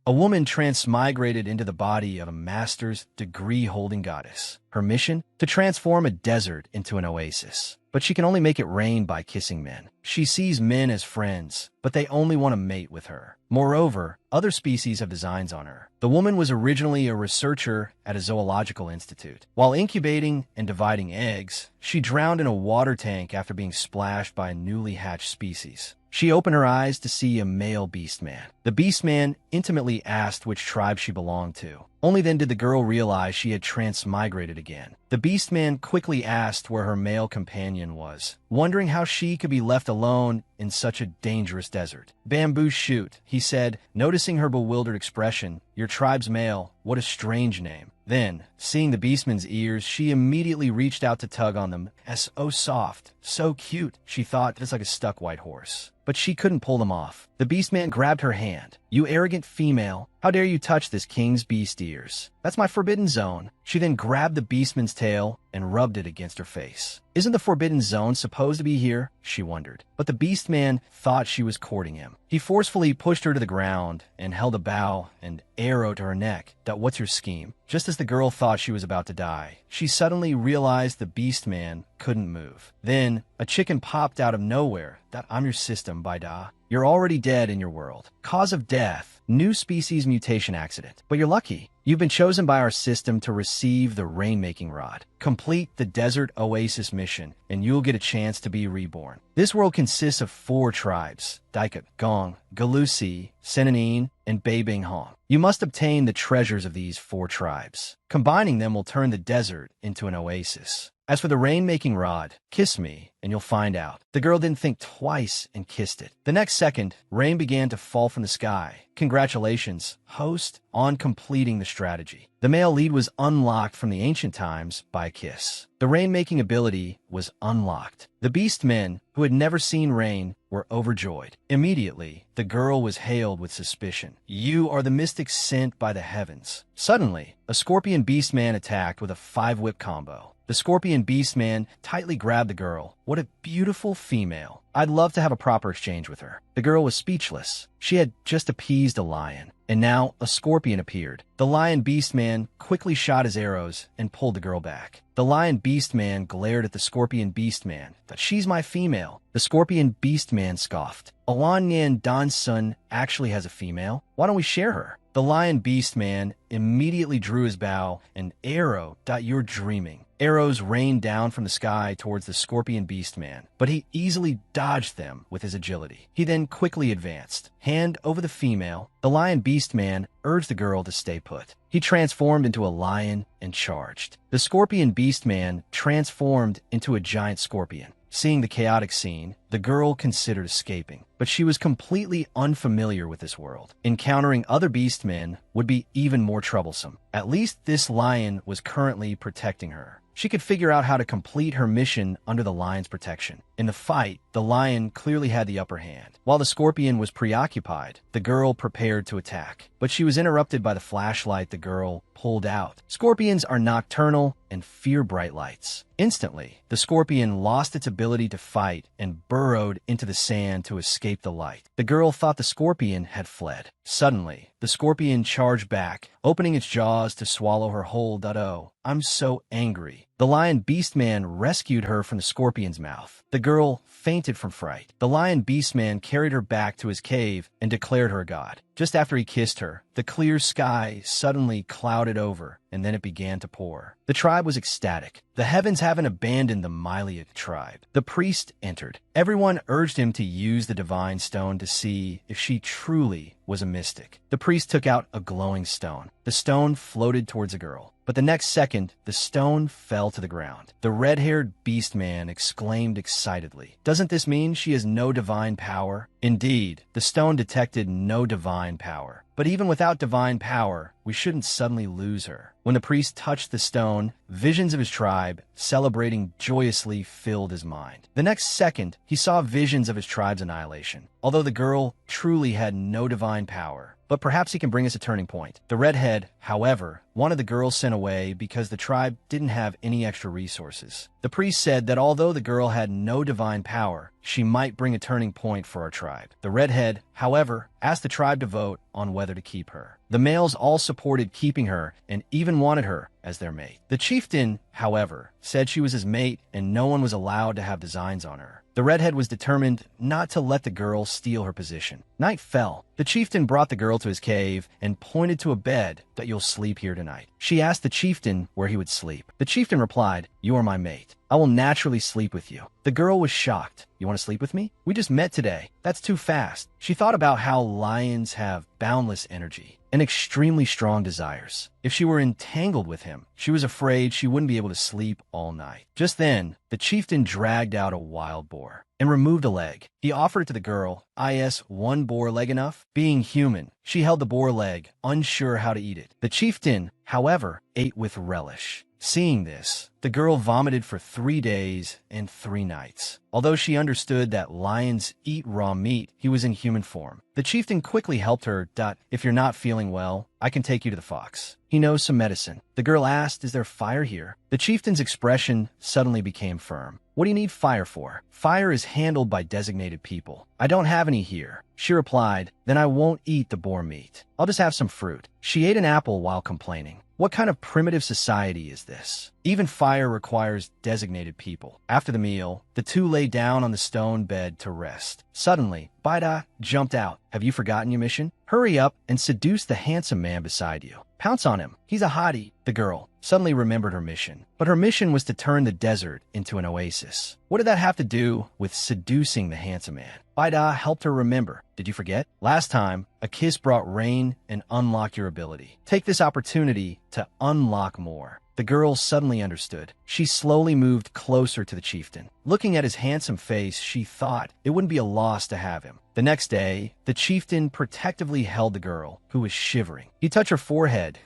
A woman transmigrated into the body of a master's degree-holding goddess. Her mission? To transform a desert into an oasis. But she can only make it rain by kissing men. She sees men as friends, but they only want to mate with her. Moreover, other species have designs on her. The woman was originally a researcher at a zoological institute. While incubating and dividing eggs, she drowned in a water tank after being splashed by a newly hatched species. She opened her eyes to see a male beastman. The beastman intimately asked which tribe she belonged to. Only then did the girl realize she had transmigrated again. The beastman quickly asked where her male companion was, wondering how she could be left alone in such a dangerous desert. "Bamboo shoot," he said, noticing her bewildered expression. "Your tribe's male. What a strange name." Then, seeing the beastman's ears, she immediately reached out to tug on them. As oh soft, so cute, she thought, just like a stuck white horse. But she couldn't pull them off. The beastman grabbed her hand. "You arrogant female, how dare you touch this king's beast ears? That's my forbidden zone." She then grabbed the beastman's tail and rubbed it against her face. "Isn't the forbidden zone supposed to be here?" she wondered. But the beastman thought she was courting him. He forcefully pushed her to the ground and held a bow and arrow to her neck. "What's your scheme?" Just as the girl thought she was about to die, she suddenly realized the beastman couldn't move. Then, a chicken popped out of nowhere. "I'm your system, by Da. You're already dead in your world. Cause of death, new species mutation accident. But you're lucky. You've been chosen by our system to receive the rainmaking rod. Complete the desert oasis mission, and you'll get a chance to be reborn. This world consists of 4 tribes: Daika, Gong, Galusi, Senanine, and Beibinghong. You must obtain the treasures of these 4 tribes. Combining them will turn the desert into an oasis. As for the rain-making rod, kiss me, and you'll find out." The girl didn't think twice and kissed it. The next second, rain began to fall from the sky. "Congratulations, host, on completing the strategy." The male lead was unlocked from the ancient times by a kiss. The rain-making ability was unlocked. The beast men, who had never seen rain, were overjoyed. Immediately, the girl was hailed with suspicion. "You are the mystic sent by the heavens." Suddenly, a scorpion beastman attacked with a 5-whip combo. The scorpion beastman tightly grabbed the girl. "What a beautiful female. I'd love to have a proper exchange with her." The girl was speechless. She had just appeased a lion, and now a scorpion appeared. The lion beastman quickly shot his arrows and pulled the girl back. The lion beastman glared at the scorpion beastman. "She's my female." The scorpion beastman scoffed. "Alan Yan Don's son actually has a female. Why don't we share her?" The lion beastman immediately drew his bow and arrow. "You're dreaming." Arrows rained down from the sky towards the scorpion beastman, but he easily dodged them with his agility. He then quickly advanced. Hand over the female, the lion beastman urged the girl to stay put. He transformed into a lion and charged. The scorpion beastman transformed into a giant scorpion. Seeing the chaotic scene, the girl considered escaping, but she was completely unfamiliar with this world. Encountering other beastmen would be even more troublesome. At least this lion was currently protecting her. She could figure out how to complete her mission under the lion's protection. In the fight, the lion clearly had the upper hand. While the scorpion was preoccupied, the girl prepared to attack. But she was interrupted by the flashlight the girl pulled out. Scorpions are nocturnal and fear bright lights. Instantly, the scorpion lost its ability to fight and burrowed into the sand to escape the light. The girl thought the scorpion had fled. Suddenly, the scorpion charged back, opening its jaws to swallow her whole. "Oh, I'm so angry." The lion beastman rescued her from the scorpion's mouth. The girl fainted from fright. The lion beastman carried her back to his cave and declared her a god. Just after he kissed her, the clear sky suddenly clouded over, and then it began to pour. The tribe was ecstatic. The heavens haven't abandoned the Myliac tribe. The priest entered. Everyone urged him to use the divine stone to see if she truly was a mystic. The priest took out a glowing stone. The stone floated towards the girl. But the next second, the stone fell to the ground. The red-haired beast man exclaimed excitedly, "Doesn't this mean she has no divine power?" Indeed, the stone detected no divine power. But even without divine power, we shouldn't suddenly lose her. When the priest touched the stone, visions of his tribe, celebrating joyously, filled his mind. The next second, he saw visions of his tribe's annihilation. Although the girl truly had no divine power, but perhaps he can bring us a turning point. The redhead, however, wanted the girl sent away because the tribe didn't have any extra resources. The priest said that although the girl had no divine power, she might bring a turning point for our tribe. The redhead, however, asked the tribe to vote on whether to keep her. The males all supported keeping her and even wanted her as their mate. The chieftain, however, said she was his mate and no one was allowed to have designs on her. The redhead was determined not to let the girl steal her position. Night fell. The chieftain brought the girl to his cave and pointed to a bed that you'll sleep here tonight. She asked the chieftain where he would sleep. The chieftain replied, "You are my mate. I will naturally sleep with you." The girl was shocked. "You want to sleep with me? We just met today. That's too fast." She thought about how lions have boundless energy and extremely strong desires. If she were entangled with him, she was afraid she wouldn't be able to sleep all night. Just then, the chieftain dragged out a wild boar and removed a leg. He offered it to the girl. "Is one boar leg enough?" Being human, she held the boar leg, unsure how to eat it. The chieftain, however, ate with relish. Seeing this, the girl vomited for 3 days and 3 nights. Although she understood that lions eat raw meat, he was in human form. The chieftain quickly helped her. "If you're not feeling well, I can take you to the fox. He knows some medicine." The girl asked, "Is there fire here?" The chieftain's expression suddenly became firm. "What do you need fire for?" "Fire is handled by designated people. I don't have any here." She replied, "Then I won't eat the boar meat. I'll just have some fruit." She ate an apple while complaining. What kind of primitive society is this? Even fire requires designated people. After the meal, the two lay down on the stone bed to rest. Suddenly, Baida jumped out. "Have you forgotten your mission? Hurry up and seduce the handsome man beside you. Pounce on him. He's a hottie." The girl suddenly remembered her mission. But her mission was to turn the desert into an oasis. What did that have to do with seducing the handsome man? Baida helped her remember. "Did you forget? Last time, a kiss brought rain and unlocked your ability. Take this opportunity to unlock more." The girl suddenly understood. She slowly moved closer to the chieftain. Looking at his handsome face, she thought it wouldn't be a loss to have him. The next day, the chieftain protectively held the girl, who was shivering. He touched her forehead.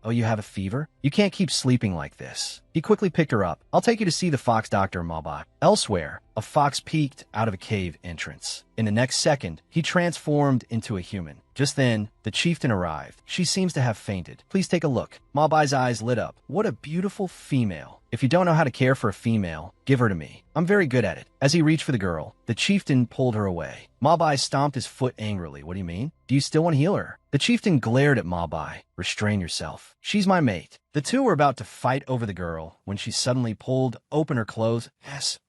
"Oh, you have a fever? You can't keep sleeping like this." He quickly picked her up. "I'll take you to see the fox doctor, Mabai." Elsewhere, a fox peeked out of a cave entrance. In the next second, he transformed into a human. Just then, the chieftain arrived. "She seems to have fainted. Please take a look." Mabai's eyes lit up. "What a beautiful female. If you don't know how to care for a female, give her to me. I'm very good at it." As he reached for the girl, the chieftain pulled her away. Mabai stomped his foot angrily. "What do you mean? Do you still want to heal her?" The chieftain glared at Mabai. "Restrain yourself. She's my mate." The two were about to fight over the girl when she suddenly pulled open her clothes.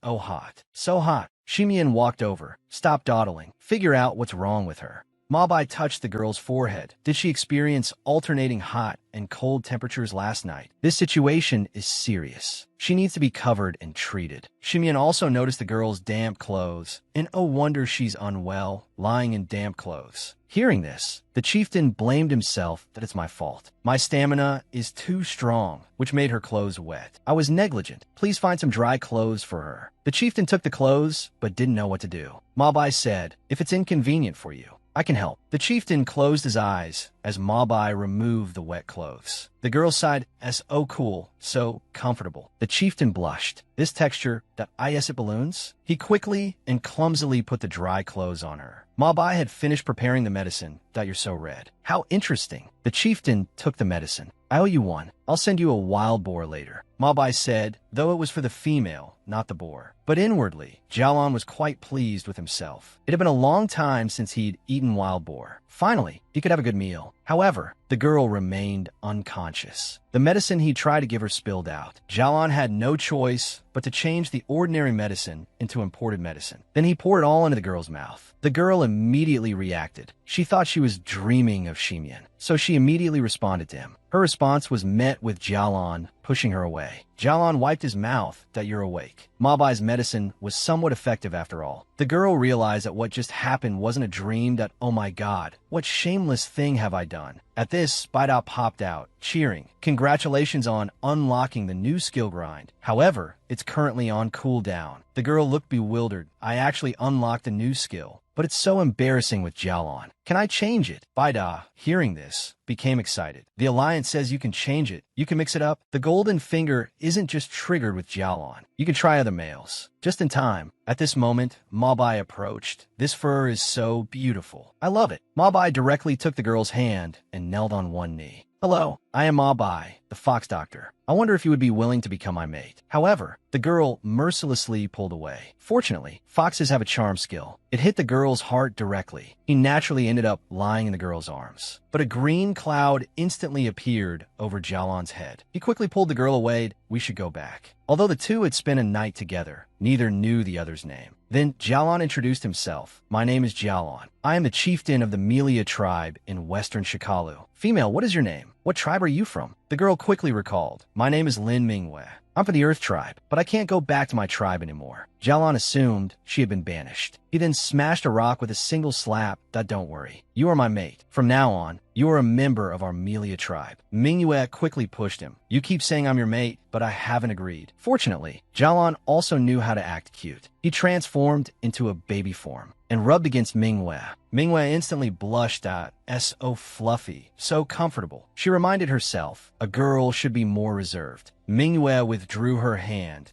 "Oh, hot. So hot." Shimian walked over. "Stop dawdling. Figure out what's wrong with her." Mabai touched the girl's forehead. "Did she experience alternating hot and cold temperatures last night? This situation is serious. She needs to be covered and treated." Shimian also noticed the girl's damp clothes, and oh wonder she's unwell, lying in damp clothes. Hearing this, the chieftain blamed himself. "That it's my fault. My stamina is too strong," which made her clothes wet. "I was negligent. Please find some dry clothes for her." The chieftain took the clothes, but didn't know what to do. Mabai said, "If it's inconvenient for you, I can help." The chieftain closed his eyes as Mabai removed the wet clothes. The girl sighed, "Oh cool, so comfortable." The chieftain blushed. "This texture, it balloons?" He quickly and clumsily put the dry clothes on her. Mabai had finished preparing the medicine. "You're so red." "How interesting." The chieftain took the medicine. "I owe you one. I'll send you a wild boar later." Mabai said, though it was for the female, not the boar. But inwardly, Jalan was quite pleased with himself. It had been a long time since he'd eaten wild boar. Finally, he could have a good meal. However, the girl remained unconscious. The medicine he tried to give her spilled out. Jalan had no choice but to change the ordinary medicine into imported medicine. Then he poured it all into the girl's mouth. The girl immediately reacted. She thought she was dreaming of Shimian, so she immediately responded to him. Her response was met with Jalan pushing her away. Jalan wiped his mouth. "You're awake." Mabai's medicine was somewhat effective after all. The girl realized that what just happened wasn't a dream. "Oh my god, what shameless thing have I done?" At this, Baida popped out, cheering. "Congratulations on unlocking the new skill grind. However, it's currently on cooldown." The girl looked bewildered. "I actually unlocked a new skill, but it's so embarrassing with Jalan." Can I change it? Baida, hearing this, became excited. The alliance says you can change it. You can mix it up. The golden finger isn't just triggered with Jialan. You can try other males. Just in time. At this moment, Mabai approached. This fur is so beautiful. I love it. Mabai directly took the girl's hand and knelt on one knee. Hello, I am Mabai, the fox doctor. I wonder if you would be willing to become my mate. However, the girl mercilessly pulled away. Fortunately, foxes have a charm skill. It hit the girl's heart directly. He naturally ended up lying in the girl's arms. But a green cloud instantly appeared over Jialan's head. He quickly pulled the girl away. We should go back. Although the two had spent a night together, neither knew the other's name. Then Jialan introduced himself. My name is Jialan. I am the chieftain of the Melia tribe in western Shikalu. Female, what is your name? What tribe are you from? The girl quickly recalled. My name is Lin Mingwei. I'm from the Earth tribe, but I can't go back to my tribe anymore. Jialan assumed she had been banished. He then smashed a rock with a single slap. Don't worry. You are my mate. From now on, you are a member of our Melia tribe. Mingyue quickly pushed him. You keep saying I'm your mate, but I haven't agreed. Fortunately, Jialan also knew how to act cute. He transformed into a baby form and rubbed against Mingyue. Mingyue instantly blushed at, so fluffy, so comfortable. She reminded herself, a girl should be more reserved. Mingyue withdrew her hand.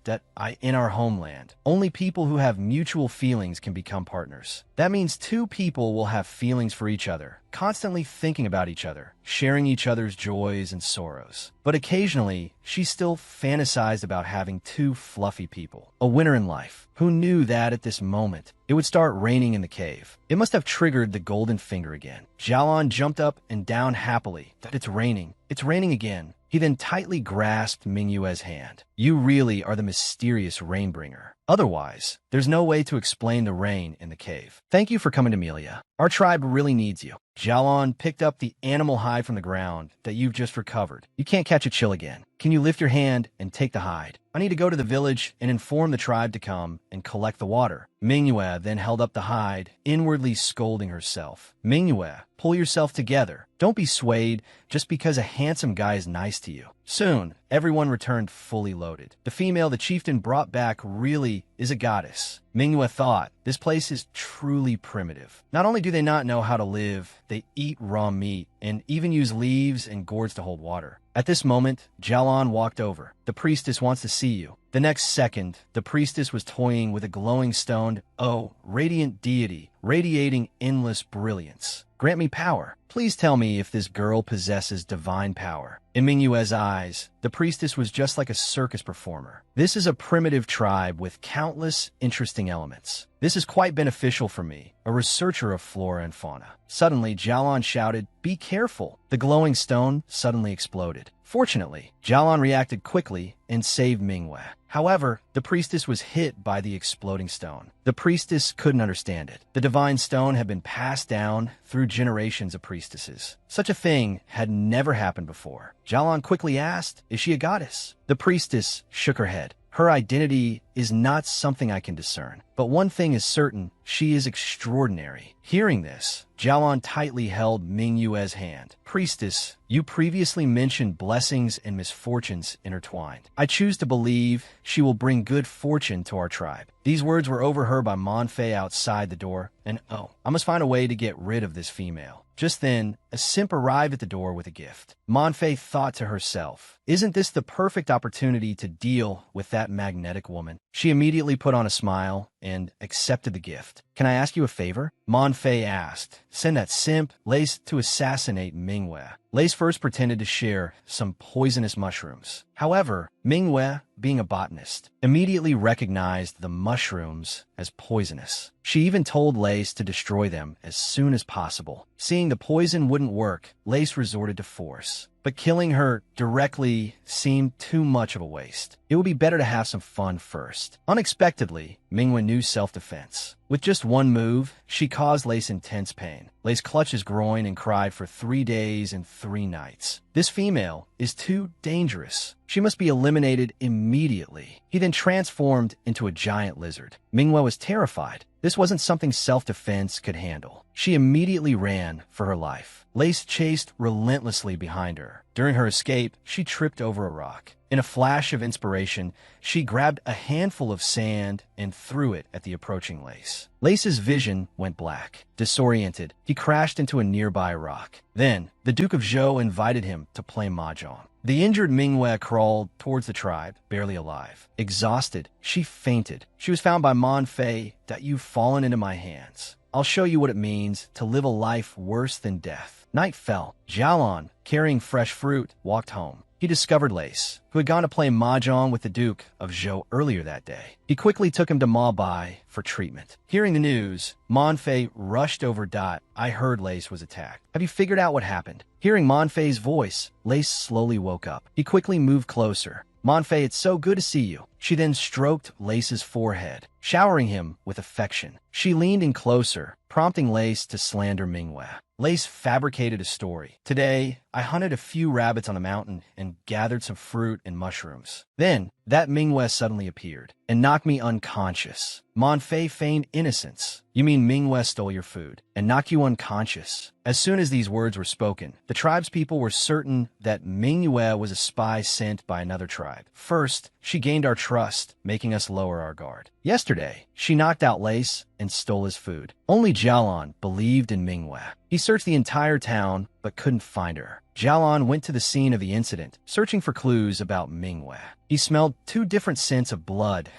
In our homeland, only people who have mutual feelings can become partners. That means two people will have feelings for each other, constantly thinking about each other, sharing each other's joys and sorrows. But occasionally, she still fantasized about having two fluffy people. A winner in life. Who knew that at this moment, it would start raining in the cave? It must have triggered the golden finger again. Jialan jumped up and down happily. It's raining. It's raining again. He then tightly grasped Mingyue's hand. You really are the mysterious rainbringer. Otherwise, there's no way to explain the rain in the cave. Thank you for coming to Melia. Our tribe really needs you. Jialan picked up the animal hide from the ground that you've just recovered. You can't catch a chill again. Can you lift your hand and take the hide? I need to go to the village and inform the tribe to come and collect the water. Mingyue then held up the hide, inwardly scolding herself. Mingyue, pull yourself together. Don't be swayed just because a handsome guy is nice to you. Soon, everyone returned fully loaded. The female the chieftain brought back really is a goddess. Mingyue thought, this place is truly primitive. Not only do they not know how to live, they eat raw meat and even use leaves and gourds to hold water. At this moment, Jialan walked over. The priestess wants to see you. The next second, the priestess was toying with a glowing stone. Oh, radiant deity, radiating endless brilliance. Grant me power. Please tell me if this girl possesses divine power. In Mingyue's eyes, the priestess was just like a circus performer. This is a primitive tribe with countless interesting elements. This is quite beneficial for me, a researcher of flora and fauna. Suddenly, Jialan shouted, be careful. The glowing stone suddenly exploded. Fortunately, Jialan reacted quickly and saved Mingyue. However, the priestess was hit by the exploding stone. The priestess couldn't understand it. The divine stone had been passed down through generations of priestesses. Such a thing had never happened before. Jialan quickly asked, is she a goddess? The priestess shook her head. Her identity is not something I can discern. But one thing is certain, she is extraordinary. Hearing this, Jialan tightly held Mingyue's hand. Priestess, you previously mentioned blessings and misfortunes intertwined. I choose to believe she will bring good fortune to our tribe. These words were overheard by Manfei outside the door, and I must find a way to get rid of this female. Just then, a simp arrived at the door with a gift. Manfei thought to herself, isn't this the perfect opportunity to deal with that magnetic woman? She immediately put on a smile and accepted the gift. Can I ask you a favor? Manfei asked. Send that simp, Lace, to assassinate Mingyue. Lace first pretended to share some poisonous mushrooms. However, Mingyue, being a botanist, immediately recognized the mushrooms as poisonous. She even told Lace to destroy them as soon as possible. Seeing the poison wouldn't work, Lace resorted to force. But killing her directly seemed too much of a waste. It would be better to have some fun first. Unexpectedly, Mingyue knew self-defense. With just one move, she caused Lace intense pain. Lace clutched his groin and cried for 3 days and 3 nights. This female is too dangerous. She must be eliminated immediately. He then transformed into a giant lizard. Mingyue was terrified. This wasn't something self-defense could handle. She immediately ran for her life. Lace chased relentlessly behind her. During her escape, she tripped over a rock. In a flash of inspiration, she grabbed a handful of sand and threw it at the approaching Lace. Lace's vision went black. Disoriented, he crashed into a nearby rock. Then, the Duke of Zhou invited him to play mahjong. The injured Manhwa crawled towards the tribe, barely alive. Exhausted, she fainted. She was found by Manfei that you've fallen into my hands. I'll show you what it means to live a life worse than death. Night fell. Jialan, carrying fresh fruit, walked home. He discovered Lace, who had gone to play mahjong with the Duke of Zhou earlier that day. He quickly took him to Ma Bai for treatment. Hearing the news, Manfei rushed over. I heard Lace was attacked. Have you figured out what happened? Hearing Manfei's voice, Lace slowly woke up. He quickly moved closer. Manfei, it's so good to see you. She then stroked Lace's forehead, showering him with affection. She leaned in closer, prompting Lace to slander Manhwa. Lace fabricated a story. Today, I hunted a few rabbits on the mountain and gathered some fruit and mushrooms. Then, that Manhwa suddenly appeared and knocked me unconscious. Manfei feigned innocence. You mean Manhwa stole your food and knocked you unconscious? As soon as these words were spoken, the tribespeople were certain that Manhwa was a spy sent by another tribe. First, she gained our trust, making us lower our guard. Yesterday, she knocked out Lace and stole his food. Only Jialan believed in Manhwa. He searched the entire town, but couldn't find her. Jialan went to the scene of the incident, searching for clues about Manhwa. He smelled 2 different scents of blood.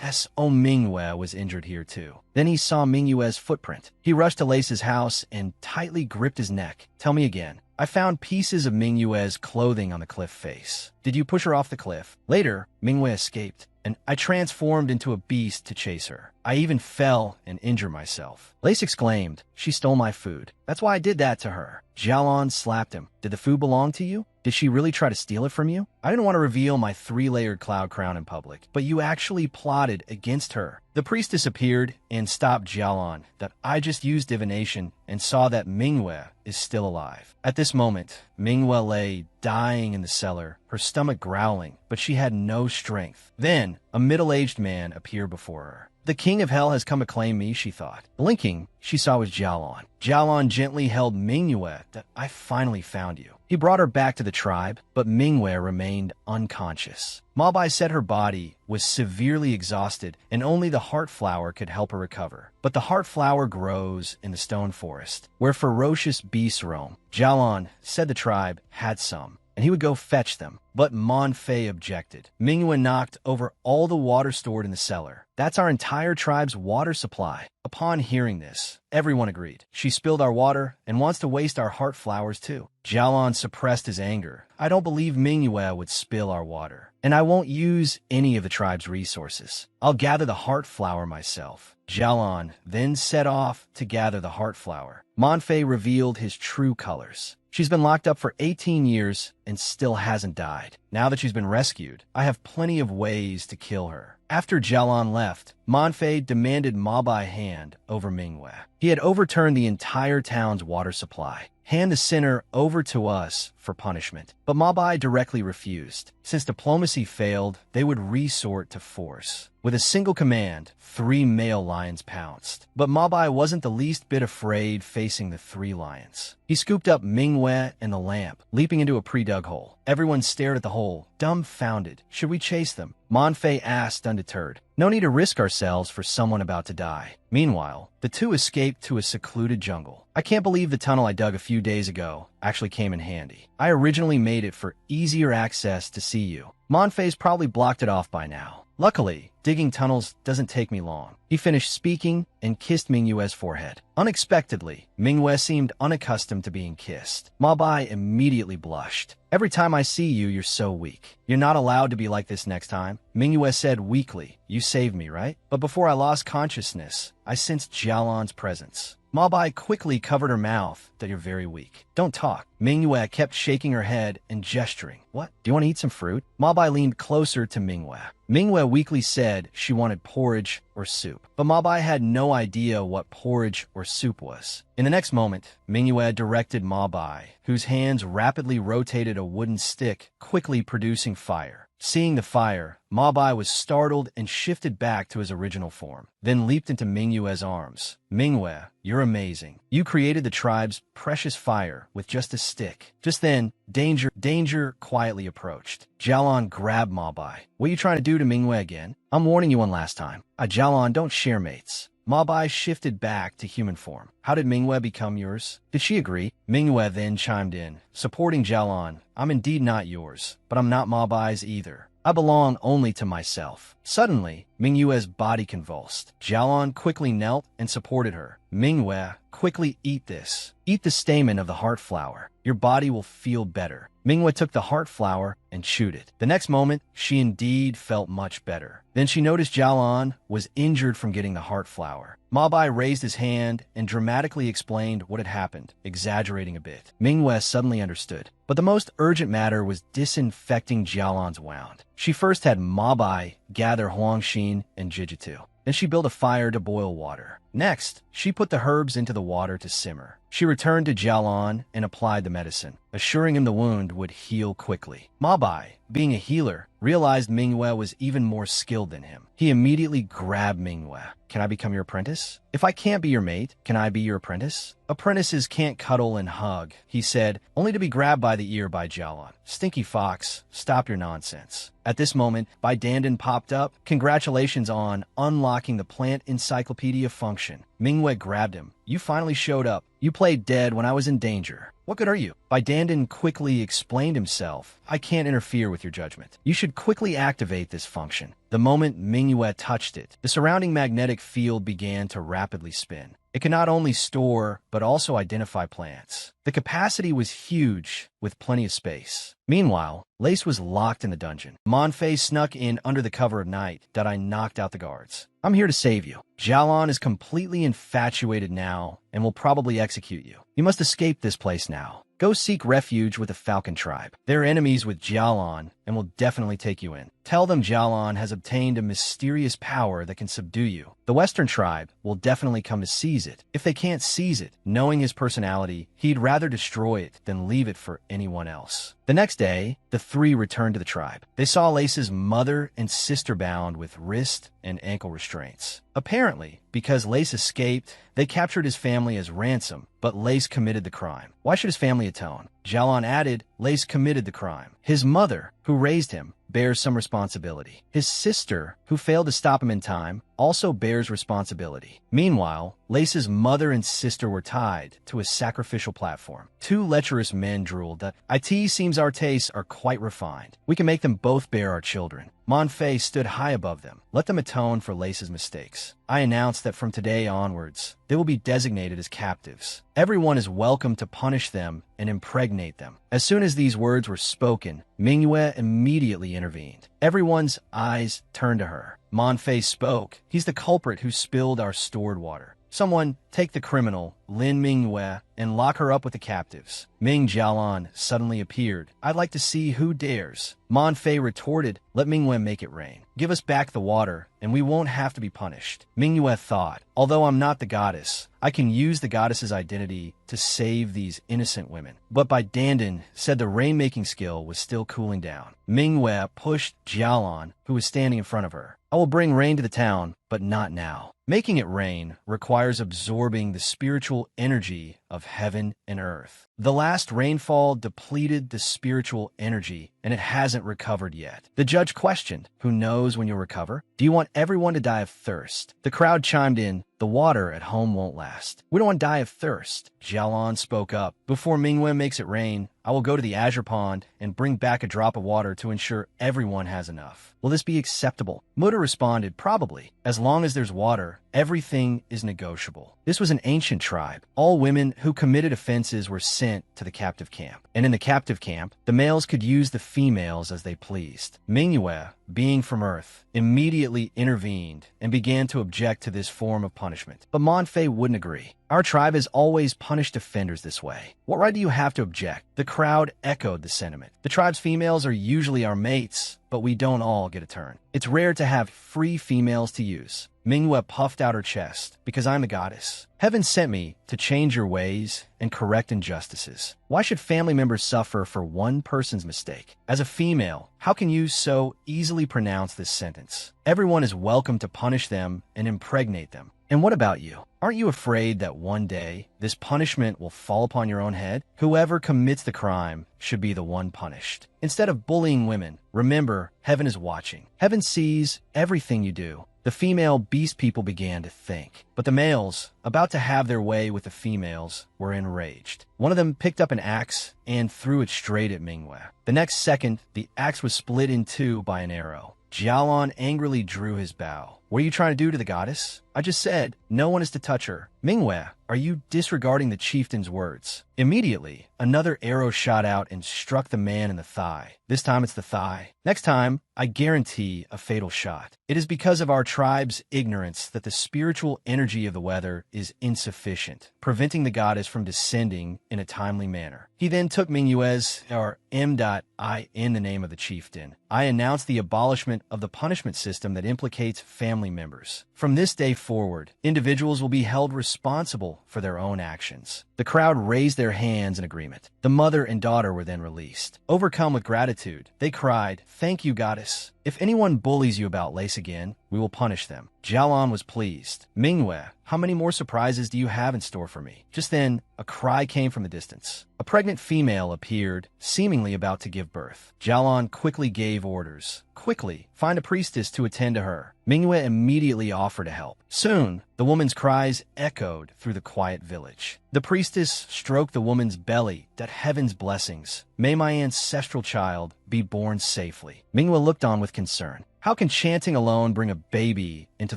S.O. Manhwa was injured here too. Then he saw Manhwa's footprint. He rushed to Lace's house and tightly gripped his neck. Tell me again. I found pieces of Manhwa's clothing on the cliff face. Did you push her off the cliff? Later, Manhwa escaped, and I transformed into a beast to chase her. I even fell and injured myself. Lace exclaimed, she stole my food. That's why I did that to her. Jialan slapped him. Did the food belong to you? Did she really try to steal it from you? I didn't want to reveal my 3-layered cloud crown in public, but you actually plotted against her. The priestess appeared and stopped Jialan that I just used divination and saw that Manhwa is still alive. At this moment, Manhwa lay dying in the cellar, her stomach growling, but she had no strength. Then, a middle-aged man appeared before her. The king of hell has come to claim me, she thought. Blinking, she saw was Jialan. Jialan gently held Manhwa that I finally found you. He brought her back to the tribe, but Manhwa remained unconscious. Ma Bai said her body was severely exhausted and only the heart flower could help her recover. But the heart flower grows in the stone forest, where ferocious beasts roam. Jialan said the tribe had some, and he would go fetch them. But Manfei objected. Manhwa knocked over all the water stored in the cellar. That's our entire tribe's water supply. Upon hearing this, everyone agreed. She spilled our water and wants to waste our heart flowers too. Jialan suppressed his anger. I don't believe Manhwa would spill our water, and I won't use any of the tribe's resources. I'll gather the heart flower myself. Jialan then set off to gather the heart flower. Manfei revealed his true colors. She's been locked up for 18 years and still hasn't died. Now that she's been rescued, I have plenty of ways to kill her. After Jialan left, Manfei demanded Ma Bai hand over Manhwa. He had overturned the entire town's water supply. Hand the sinner over to us for punishment. But Ma Bai directly refused. Since diplomacy failed, they would resort to force. With a single command, 3 male lions pounced. But Ma Bai wasn't the least bit afraid facing the 3 lions. He scooped up Manhwa and the lamp, leaping into a pre-dug hole. Everyone stared at the hole, dumbfounded. Should we chase them? Manfei asked, undeterred. No need to risk ourselves for someone about to die. Meanwhile, the 2 escaped to a secluded jungle. I can't believe the tunnel I dug a few days ago actually came in handy. I originally made it for easier access to see you. Manfei's probably blocked it off by now. Luckily, digging tunnels doesn't take me long. He finished speaking and kissed Manhwa's forehead. Unexpectedly, Manhwa seemed unaccustomed to being kissed. Ma Bai immediately blushed. Every time I see you, you're so weak. You're not allowed to be like this next time. Manhwa said weakly, you saved me, right? But before I lost consciousness, I sensed Jialan's presence. Ma Bai quickly covered her mouth that you're very weak. Don't talk. Manhwa kept shaking her head and gesturing. What? Do you want to eat some fruit? Ma Bai leaned closer to Manhwa. Manhwa weakly said she wanted porridge or soup. But Ma Bai had no idea what porridge or soup was. In the next moment, Manhwa directed Ma Bai, whose hands rapidly rotated a wooden stick, quickly producing fire. Seeing the fire, Mabai was startled and shifted back to his original form, then leaped into Mingyue's arms. Mingyue, you're amazing. You created the tribe's precious fire with just a stick. Just then, danger quietly approached. Jialan grabbed Mabai. What are you trying to do to Mingyue again? I'm warning you one last time. Jialan, don't share mates. Mabai shifted back to human form. How did Mingyue become yours? Did she agree? Mingyue then chimed in, supporting Jialan. I'm indeed not yours, but I'm not Mabai's either. I belong only to myself. Suddenly, Mingyue's body convulsed. Jialan quickly knelt and supported her. Mingyue, quickly eat this. Eat the stamen of the heart flower. Your body will feel better. Mingyue took the heart flower and chewed it. The next moment, she indeed felt much better. Then she noticed Jialan was injured from getting the heart flower. Mabai raised his hand and dramatically explained what had happened, exaggerating a bit. Mingyue suddenly understood. But the most urgent matter was disinfecting Jialan's wound. She first had Mabai gather Huangxin and Jijito. Then she built a fire to boil water. Next, she put the herbs into the water to simmer. She returned to Jialan and applied the medicine, assuring him the wound would heal quickly. Mabai, being a healer, realized Mingyue was even more skilled than him. He immediately grabbed Mingyue. Can I become your apprentice? If I can't be your mate, can I be your apprentice? Apprentices can't cuddle and hug, he said, only to be grabbed by the ear by Jialan. Stinky fox, stop your nonsense. At this moment, Bai Dandan popped up. Congratulations on unlocking the plant encyclopedia function. Mingyue grabbed him. You finally showed up. You played dead when I was in danger. What good are you? Bai Dandan quickly explained himself. I can't interfere with your judgment. You should quickly activate this function. The moment Mingyue touched it, the surrounding magnetic field began to rapidly spin. It could not only store, but also identify plants. The capacity was huge, with plenty of space. Meanwhile, Lace was locked in the dungeon. Monfei snuck in under the cover of night that I knocked out the guards. I'm here to save you. Jialan is completely infatuated now and will probably execute you. You must escape this place now. Go seek refuge with the Falcon tribe. They're enemies with Jialan and will definitely take you in. Tell them Jialan has obtained a mysterious power that can subdue you. The Western tribe will definitely come to seize it. If they can't seize it, knowing his personality, he'd rather destroy it than leave it for anyone else. The next day, the three returned to the tribe. They saw Lace's mother and sister bound with wrist and ankle restraints. Apparently, because Lace escaped, they captured his family as ransom, but Lace committed the crime. Why should his family atone? Jialan added, Lace committed the crime. His mother, who raised him, bears some responsibility. His sister, who failed to stop him in time, also bears responsibility. Meanwhile, Lace's mother and sister were tied to a sacrificial platform. Two lecherous men drooled that it seems our tastes are quite refined. We can make them both bear our children. Monfei stood high above them. Let them atone for Lace's mistakes. I announced that from today onwards, they will be designated as captives. Everyone is welcome to punish them and impregnate them. As soon as these words were spoken, Mingyue immediately intervened. Everyone's eyes turned to her. Monfei spoke. He's the culprit who spilled our stored water. Someone take the criminal, Lin Mingyue, and lock her up with the captives. Ming Jialan suddenly appeared. I'd like to see who dares. Monfei retorted, let Mingyue make it rain. Give us back the water, and we won't have to be punished. Mingyue thought, although I'm not the goddess, I can use the goddess's identity to save these innocent women. But Bai Dandan said the rainmaking skill was still cooling down. Mingyue pushed Jialan, who was standing in front of her. I will bring rain to the town, but not now. Making it rain requires absorbing the spiritual energy of heaven and earth. The last rainfall depleted the spiritual energy, and it hasn't recovered yet. The judge questioned, who knows when you'll recover? Do you want everyone to die of thirst? The crowd chimed in, the water at home won't last. We don't want to die of thirst. Jialan spoke up. Before Mingyue makes it rain, I will go to the Azure Pond and bring back a drop of water to ensure everyone has enough. Will this be acceptable? Muda responded, probably. As long as there's water, everything is negotiable. This was an ancient tribe. All women who committed offenses were sent to the captive camp. And in the captive camp, the males could use the females as they pleased. Mingyue, being from Earth, immediately intervened and began to object to this form of punishment. But Monfei wouldn't agree. Our tribe has always punished offenders this way. What right do you have to object? The crowd echoed the sentiment. The tribe's females are usually our mates, but we don't all get a turn. It's rare to have free females to use. Manhwa puffed out her chest. Because I'm the goddess. Heaven sent me to change your ways and correct injustices. Why should family members suffer for one person's mistake? As a female, how can you so easily pronounce this sentence? Everyone is welcome to punish them and impregnate them. And what about you? Aren't you afraid that one day this punishment will fall upon your own head? Whoever commits the crime should be the one punished. Instead of bullying women, remember, heaven is watching. Heaven sees everything you do. The female beast people began to think, but the males, about to have their way with the females, were enraged. One of them picked up an axe and threw it straight at Manhwa. The next second, the axe was split in two by an arrow. Jialan angrily drew his bow. What are you trying to do to the goddess? I just said, no one is to touch her. Manhwa, are you disregarding the chieftain's words? Immediately, another arrow shot out and struck the man in the thigh. This time it's the thigh. Next time, I guarantee a fatal shot. It is because of our tribe's ignorance that the spiritual energy of the weather is insufficient, preventing the goddess from descending in a timely manner. He then took Manhwa's, or M.I, in the name of the chieftain. I announced the abolishment of the punishment system that implicates family members. From this day forward, individuals will be held responsible for their own actions. The crowd raised their hands in agreement. The mother and daughter were then released. Overcome with gratitude, they cried, "Thank you, goddess. If anyone bullies you about lace again, we will punish them." Jialan was pleased. Manhwa, how many more surprises do you have in store for me? Just then, a cry came from the distance. A pregnant female appeared, seemingly about to give birth. Jialan quickly gave orders. Quickly, find a priestess to attend to her. Manhwa immediately offered to help. Soon, the woman's cries echoed through the quiet village. The priestess stroked the woman's belly, that heaven's blessings. May my ancestral child be born safely. Manhwa looked on with concern. How can chanting alone bring a baby into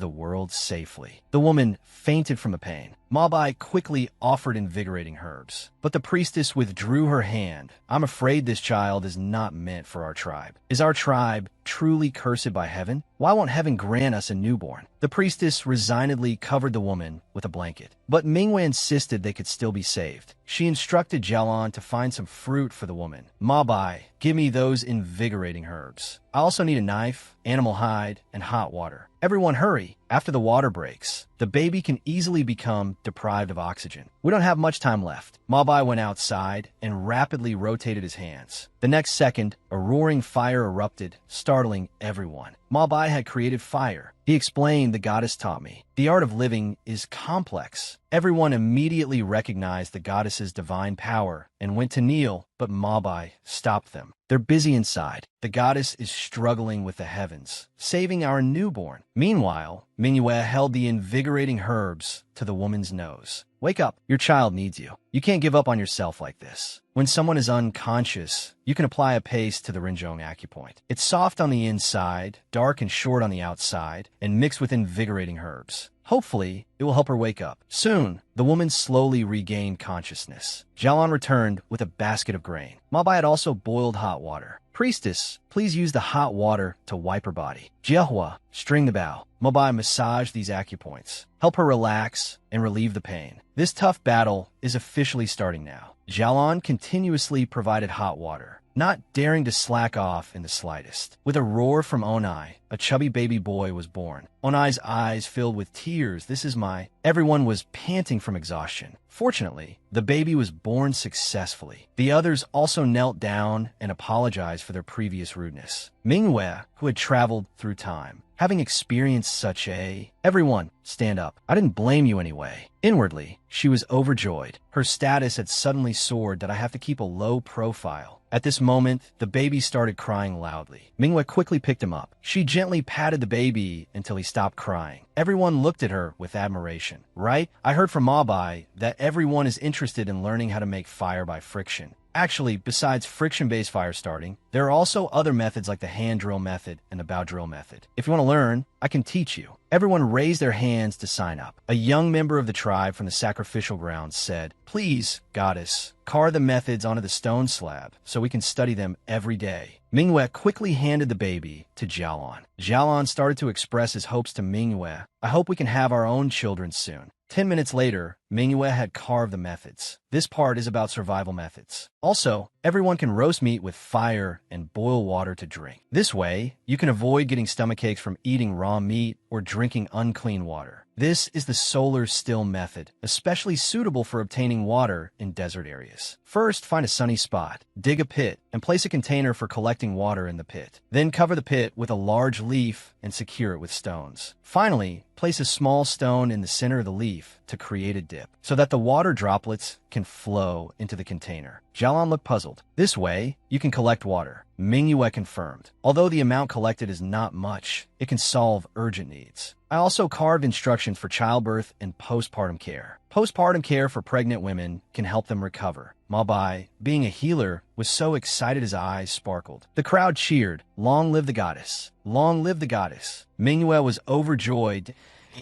the world safely? The woman fainted from the pain. Mabai quickly offered invigorating herbs, but the priestess withdrew her hand. I'm afraid this child is not meant for our tribe. Is our tribe truly cursed by heaven? Why won't heaven grant us a newborn? The priestess resignedly covered the woman with a blanket, but Manhwa insisted they could still be saved. She instructed Jialan to find some fruit for the woman. Mabai, give me those invigorating herbs. I also need a knife, animal hide, and hot water. Everyone hurry. After the water breaks, the baby can easily become deprived of oxygen. We don't have much time left. Mabai went outside and rapidly rotated his hands. The next second, a roaring fire erupted, startling everyone. Mabai had created fire. He explained, the goddess taught me. The art of living is complex. Everyone immediately recognized the goddess's divine power and went to kneel, but Mabai stopped them. They're busy inside. The goddess is struggling with the heavens, saving our newborn. Meanwhile, Manhwa held the invigorating herbs to the woman's nose. Wake up. Your child needs you. You can't give up on yourself like this. When someone is unconscious, you can apply a paste to the Rinjong acupoint. It's soft on the inside, dark and short on the outside, and mixed with invigorating herbs. Hopefully, it will help her wake up. Soon, the woman slowly regained consciousness. Jialan returned with a basket of grain. Mabai had also boiled hot water. Priestess, please use the hot water to wipe her body. Jiahua, string the bow. Mabai massaged these acupoints. Help her relax and relieve the pain. This tough battle is officially starting now. Jialan continuously provided hot water, not daring to slack off in the slightest. With a roar from Onai, a chubby baby boy was born. Onai's eyes filled with tears. Everyone was panting from exhaustion. Fortunately, the baby was born successfully. The others also knelt down and apologized for their previous rudeness. Manhwa, who had traveled through time, having experienced such Everyone, stand up. I didn't blame you anyway. Inwardly, she was overjoyed. Her status had suddenly soared that I have to keep a low profile. At this moment, the baby started crying loudly. Manhwa quickly picked him up. She gently patted the baby until he stopped crying. Everyone looked at her with admiration. Right? I heard from Mabai that everyone is interested in learning how to make fire by friction. Actually, besides friction-based fire starting, there are also other methods like the hand drill method and the bow drill method. If you want to learn, I can teach you. Everyone raised their hands to sign up. A young member of the tribe from the sacrificial grounds said, "Please, goddess, carve the methods onto the stone slab so we can study them every day." Manhwa quickly handed the baby to Jialan. Jialan started to express his hopes to Manhwa. I hope we can have our own children soon. 10 minutes later, Manhwa had carved the methods. This part is about survival methods. Also, everyone can roast meat with fire and boil water to drink. This way, you can avoid getting stomachaches from eating raw meat or drinking unclean water. This is the solar still method, especially suitable for obtaining water in desert areas. First, find a sunny spot, dig a pit, and place a container for collecting water in the pit. Then cover the pit with a large leaf and secure it with stones. Finally, place a small stone in the center of the leaf to create a dip, so that the water droplets can flow into the container. Jalan looked puzzled. This way, you can collect water. Manhwa confirmed. Although the amount collected is not much, it can solve urgent needs. I also carved instructions for childbirth and postpartum care. Postpartum care for pregnant women can help them recover. Mabai, being a healer, was so excited his eyes sparkled. The crowd cheered, "Long live the goddess! Long live the goddess!" Manhwa was overjoyed.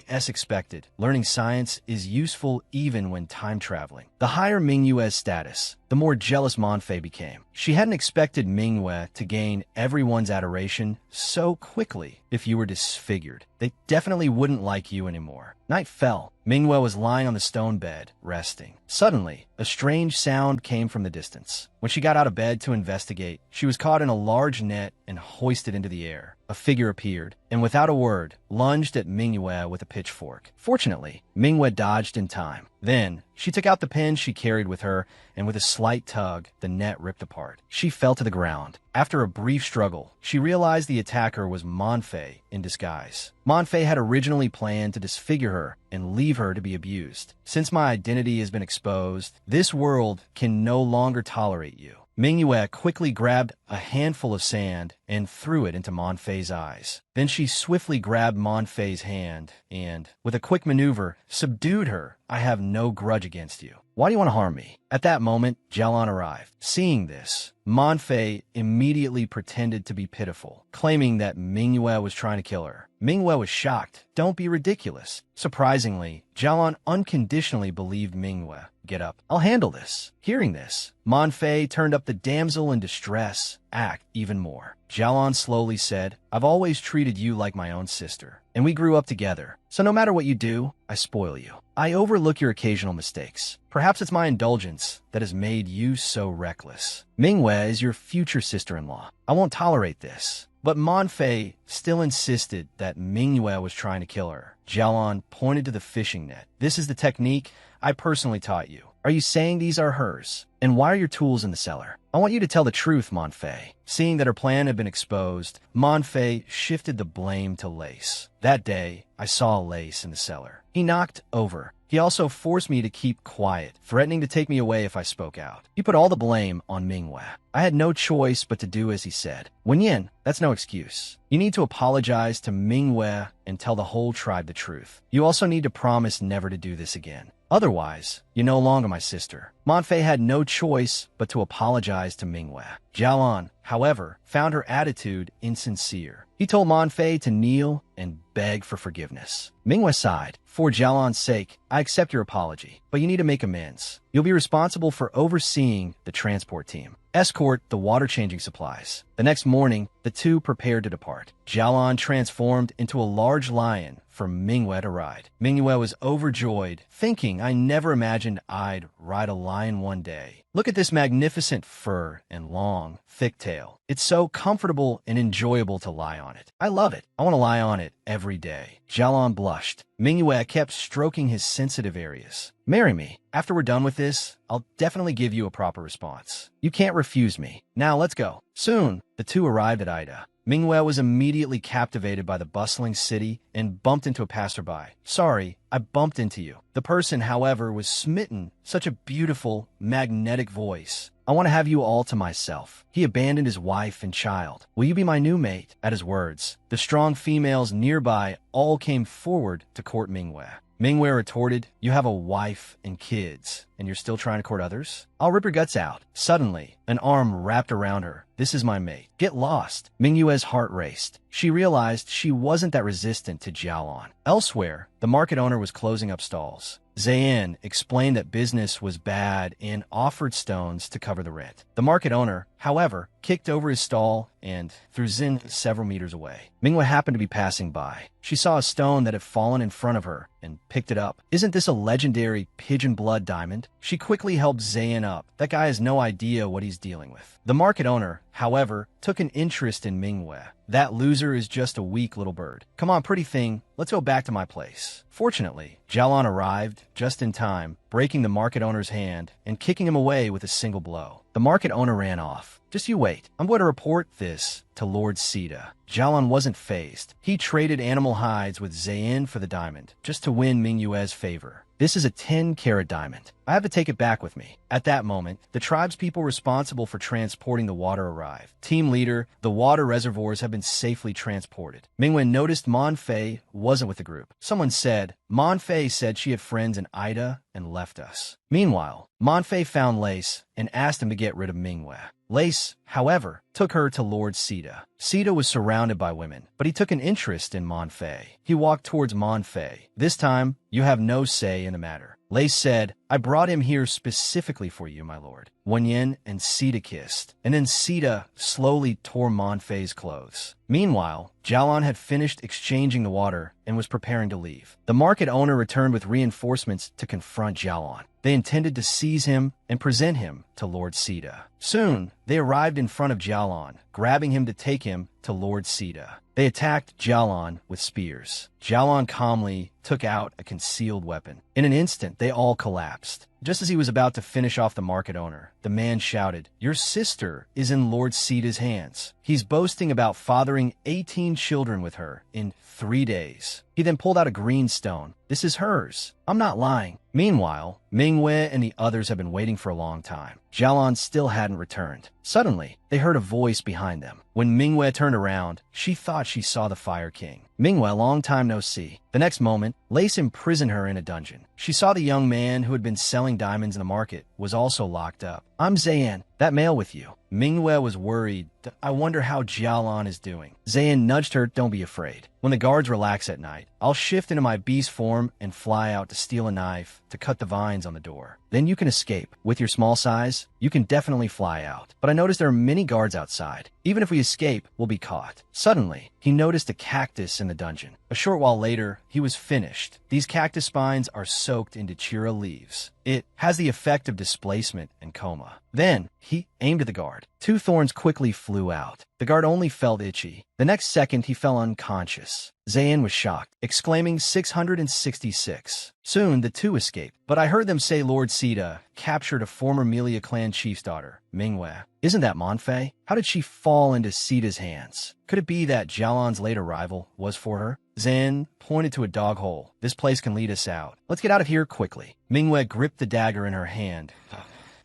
As expected, learning science is useful even when time traveling. The higher Manhwa's status, the more jealous Manfei became. She hadn't expected Manhwa to gain everyone's adoration so quickly. If you were disfigured, they definitely wouldn't like you anymore. Night fell. Manhwa was lying on the stone bed, resting. Suddenly, a strange sound came from the distance. When she got out of bed to investigate, she was caught in a large net and hoisted into the air. A figure appeared, and without a word, lunged at Manhwa with a pitchfork. Fortunately, Manhwa dodged in time. Then, she took out the pen she carried with her, and with a slight tug, the net ripped apart. She fell to the ground. After a brief struggle, she realized the attacker was Manfei in disguise. Manfei had originally planned to disfigure her and leave her to be abused. Since my identity has been exposed, this world can no longer tolerate you. Manhwa quickly grabbed a handful of sand and threw it into Manfei's eyes. Then she swiftly grabbed Manfei's hand and, with a quick maneuver, subdued her. "I have no grudge against you. Why do you want to harm me?" At that moment, Jalan arrived. Seeing this, Manfei immediately pretended to be pitiful, claiming that Manhwa was trying to kill her. Manhwa was shocked. "Don't be ridiculous." Surprisingly, Jalan unconditionally believed Manhwa. "Get up. I'll handle this." Hearing this, Manfei turned up the damsel in distress act even more. Jalan slowly said, "I've always treated you like my own sister, and we grew up together. So no matter what you do, I spoil you. I overlook your occasional mistakes. Perhaps it's my indulgence that has made you so reckless. Manhwa is your future sister-in-law. I won't tolerate this." But Manfei still insisted that Manhwa was trying to kill her. Jalan pointed to the fishing net. "This is the technique I personally taught you. Are you saying these are hers? And why are your tools in the cellar? I want you to tell the truth, Manfei." Seeing that her plan had been exposed, Manfei shifted the blame to Lace. "That day, I saw Lace in the cellar. He knocked over. He also forced me to keep quiet, threatening to take me away if I spoke out. He put all the blame on Manhwa. I had no choice but to do as he said. Wenyin, that's no excuse. You need to apologize to Manhwa and tell the whole tribe the truth. You also need to promise never to do this again. Otherwise, you're no longer my sister." Manfei had no choice but to apologize to Manhwa. Jalan, however, found her attitude insincere. He told Manfei to kneel and beg for forgiveness. Manhwa sighed. "For Jalan's sake, I accept your apology, but you need to make amends. You'll be responsible for overseeing the transport team. Escort the water-changing supplies." The next morning, the two prepared to depart. Jalan transformed into a large lion for Manhwa to ride. Manhwa was overjoyed, thinking, "I never imagined I'd ride a lion one day. Look at this magnificent fur and long, thick tail. It's so comfortable and enjoyable to lie on it. I love it. I want to lie on it every day." Jalan blushed. Manhwa kept stroking his sensitive areas. "Marry me. After we're done with this, I'll definitely give you a proper response. You can't refuse me. Now let's go." Soon, the two arrived at Ida. Manhwa was immediately captivated by the bustling city and bumped into a passerby. "Sorry, I bumped into you." The person, however, was smitten. Such a beautiful, magnetic voice. "I want to have you all to myself." He abandoned his wife and child. "Will you be my new mate?" At his words, the strong females nearby all came forward to court Manhwa. Manhwa retorted, "You have a wife and kids, and you're still trying to court others? I'll rip your guts out." Suddenly, an arm wrapped around her. "This is my mate. Get lost." Manhwa's heart raced. She realized she wasn't that resistant to Jialan. Elsewhere, the market owner was closing up stalls. Zayn explained that business was bad and offered stones to cover the rent. The market owner, however, kicked over his stall, and threw Zin several meters away. Manhwa happened to be passing by. She saw a stone that had fallen in front of her and picked it up. Isn't this a legendary pigeon blood diamond? She quickly helped Zayn up. That guy has no idea what he's dealing with. The market owner, however, took an interest in Manhwa. That loser is just a weak little bird. Come on, pretty thing, let's go back to my place. Fortunately, Jialon arrived just in time, breaking the market owner's hand and kicking him away with a single blow. The market owner ran off. Just you wait. I'm going to report this to Lord Sita. Jialon wasn't fazed. He traded animal hides with Zayn for the diamond, just to win Mingyue's favor. This is a 10-carat diamond. I have to take it back with me. At that moment, the tribespeople responsible for transporting the water arrived. Team leader, the water reservoirs have been safely transported. Mingwen noticed Monfei wasn't with the group. Someone said, Monfei said she had friends in Ida and left us. Meanwhile, Monfei found Lace and asked him to get rid of Mingwe. Lace, however, took her to Lord Sita. Sita was surrounded by women, but he took an interest in Monfei. He walked towards Monfei. This time, you have no say in the matter. Lace said, I brought him here specifically for you, my lord. Wenyin and Sita kissed, and then Sita slowly tore Monfei's clothes. Meanwhile, Jialon had finished exchanging the water and was preparing to leave. The market owner returned with reinforcements to confront Jialon. They intended to seize him and present him to Lord Sita. Soon, they arrived in front of Jialon, grabbing him to take him to Lord Sita. They attacked Jialon with spears. Jialon calmly took out a concealed weapon. In an instant, they all collapsed. Just as he was about to finish off the market owner, the man shouted, Your sister is in Lord Sita's hands. He's boasting about fathering 18 children with her in 3 days. He then pulled out a green stone. This is hers. I'm not lying. Meanwhile, Mingwe and the others have been waiting for a long time. Jialon still hadn't returned. Suddenly, they heard a voice behind them. When Mingwe turned around, she thought she saw the Fire King. Mingwe, long time no see. The next moment, Lace imprisoned her in a dungeon. She saw the young man who had been selling diamonds in the market was also locked up. I'm Zayn, that male with you. Mingwe was worried. I wonder how Jialon is doing. Zayn nudged her, don't be afraid. When the guards relax at night, I'll shift into my beast form and fly out to steal a knife to cut the vines on the door. Then you can escape. With your small size, you can definitely fly out. But I noticed there are many guards outside. Even if we escape, we'll be caught. Suddenly, he noticed a cactus in the dungeon. A short while later, he was finished. These cactus spines are soaked into chira leaves. It has the effect of displacement and coma. Then, he aimed at the guard. 2 thorns quickly flew out. The guard only felt itchy. The next second, he fell unconscious. Zayn was shocked, exclaiming 666. Soon, the 2 escaped, but I heard them say Lord Sita captured a former Melia clan chief's daughter, Mingwe. Isn't that Monfei? How did she fall into Sita's hands? Could it be that Jialon's late arrival was for her? Zayn pointed to a dog hole. This place can lead us out. Let's get out of here quickly. Mingwe gripped the dagger in her hand.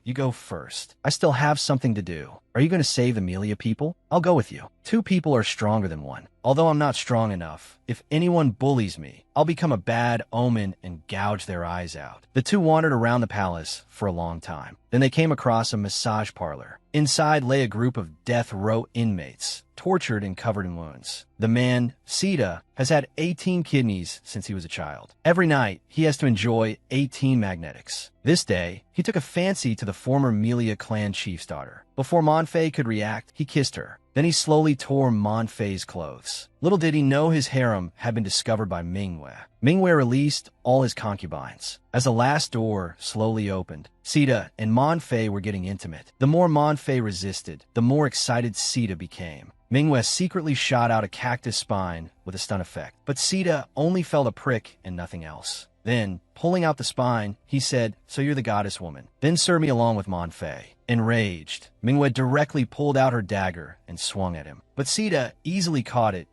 You go first. I still have something to do. Are you going to save the Melia people? I'll go with you. 2 people are stronger than 1. Although I'm not strong enough, if anyone bullies me, I'll become a bad omen and gouge their eyes out. The 2 wandered around the palace for a long time. Then they came across a massage parlor. Inside lay a group of death row inmates, tortured and covered in wounds. The man, Sita, has had 18 kidneys since he was a child. Every night, he has to enjoy 18 magnetics. This day, he took a fancy to the former Melia clan chief's daughter. Before Monfei could react, he kissed her. Then he slowly tore Monfei's clothes. Little did he know his harem had been discovered by Mingwe. Mingwe released all his concubines. As the last door slowly opened, Sita and Monfei were getting intimate. The more Monfei resisted, the more excited Sita became. Mingwe secretly shot out a cactus spine with a stun effect, but Sita only felt a prick and nothing else. Then, pulling out the spine, he said, So you're the goddess woman. Then serve me along with Monfei. Enraged, Mingwe directly pulled out her dagger and swung at him. But Sita easily caught it.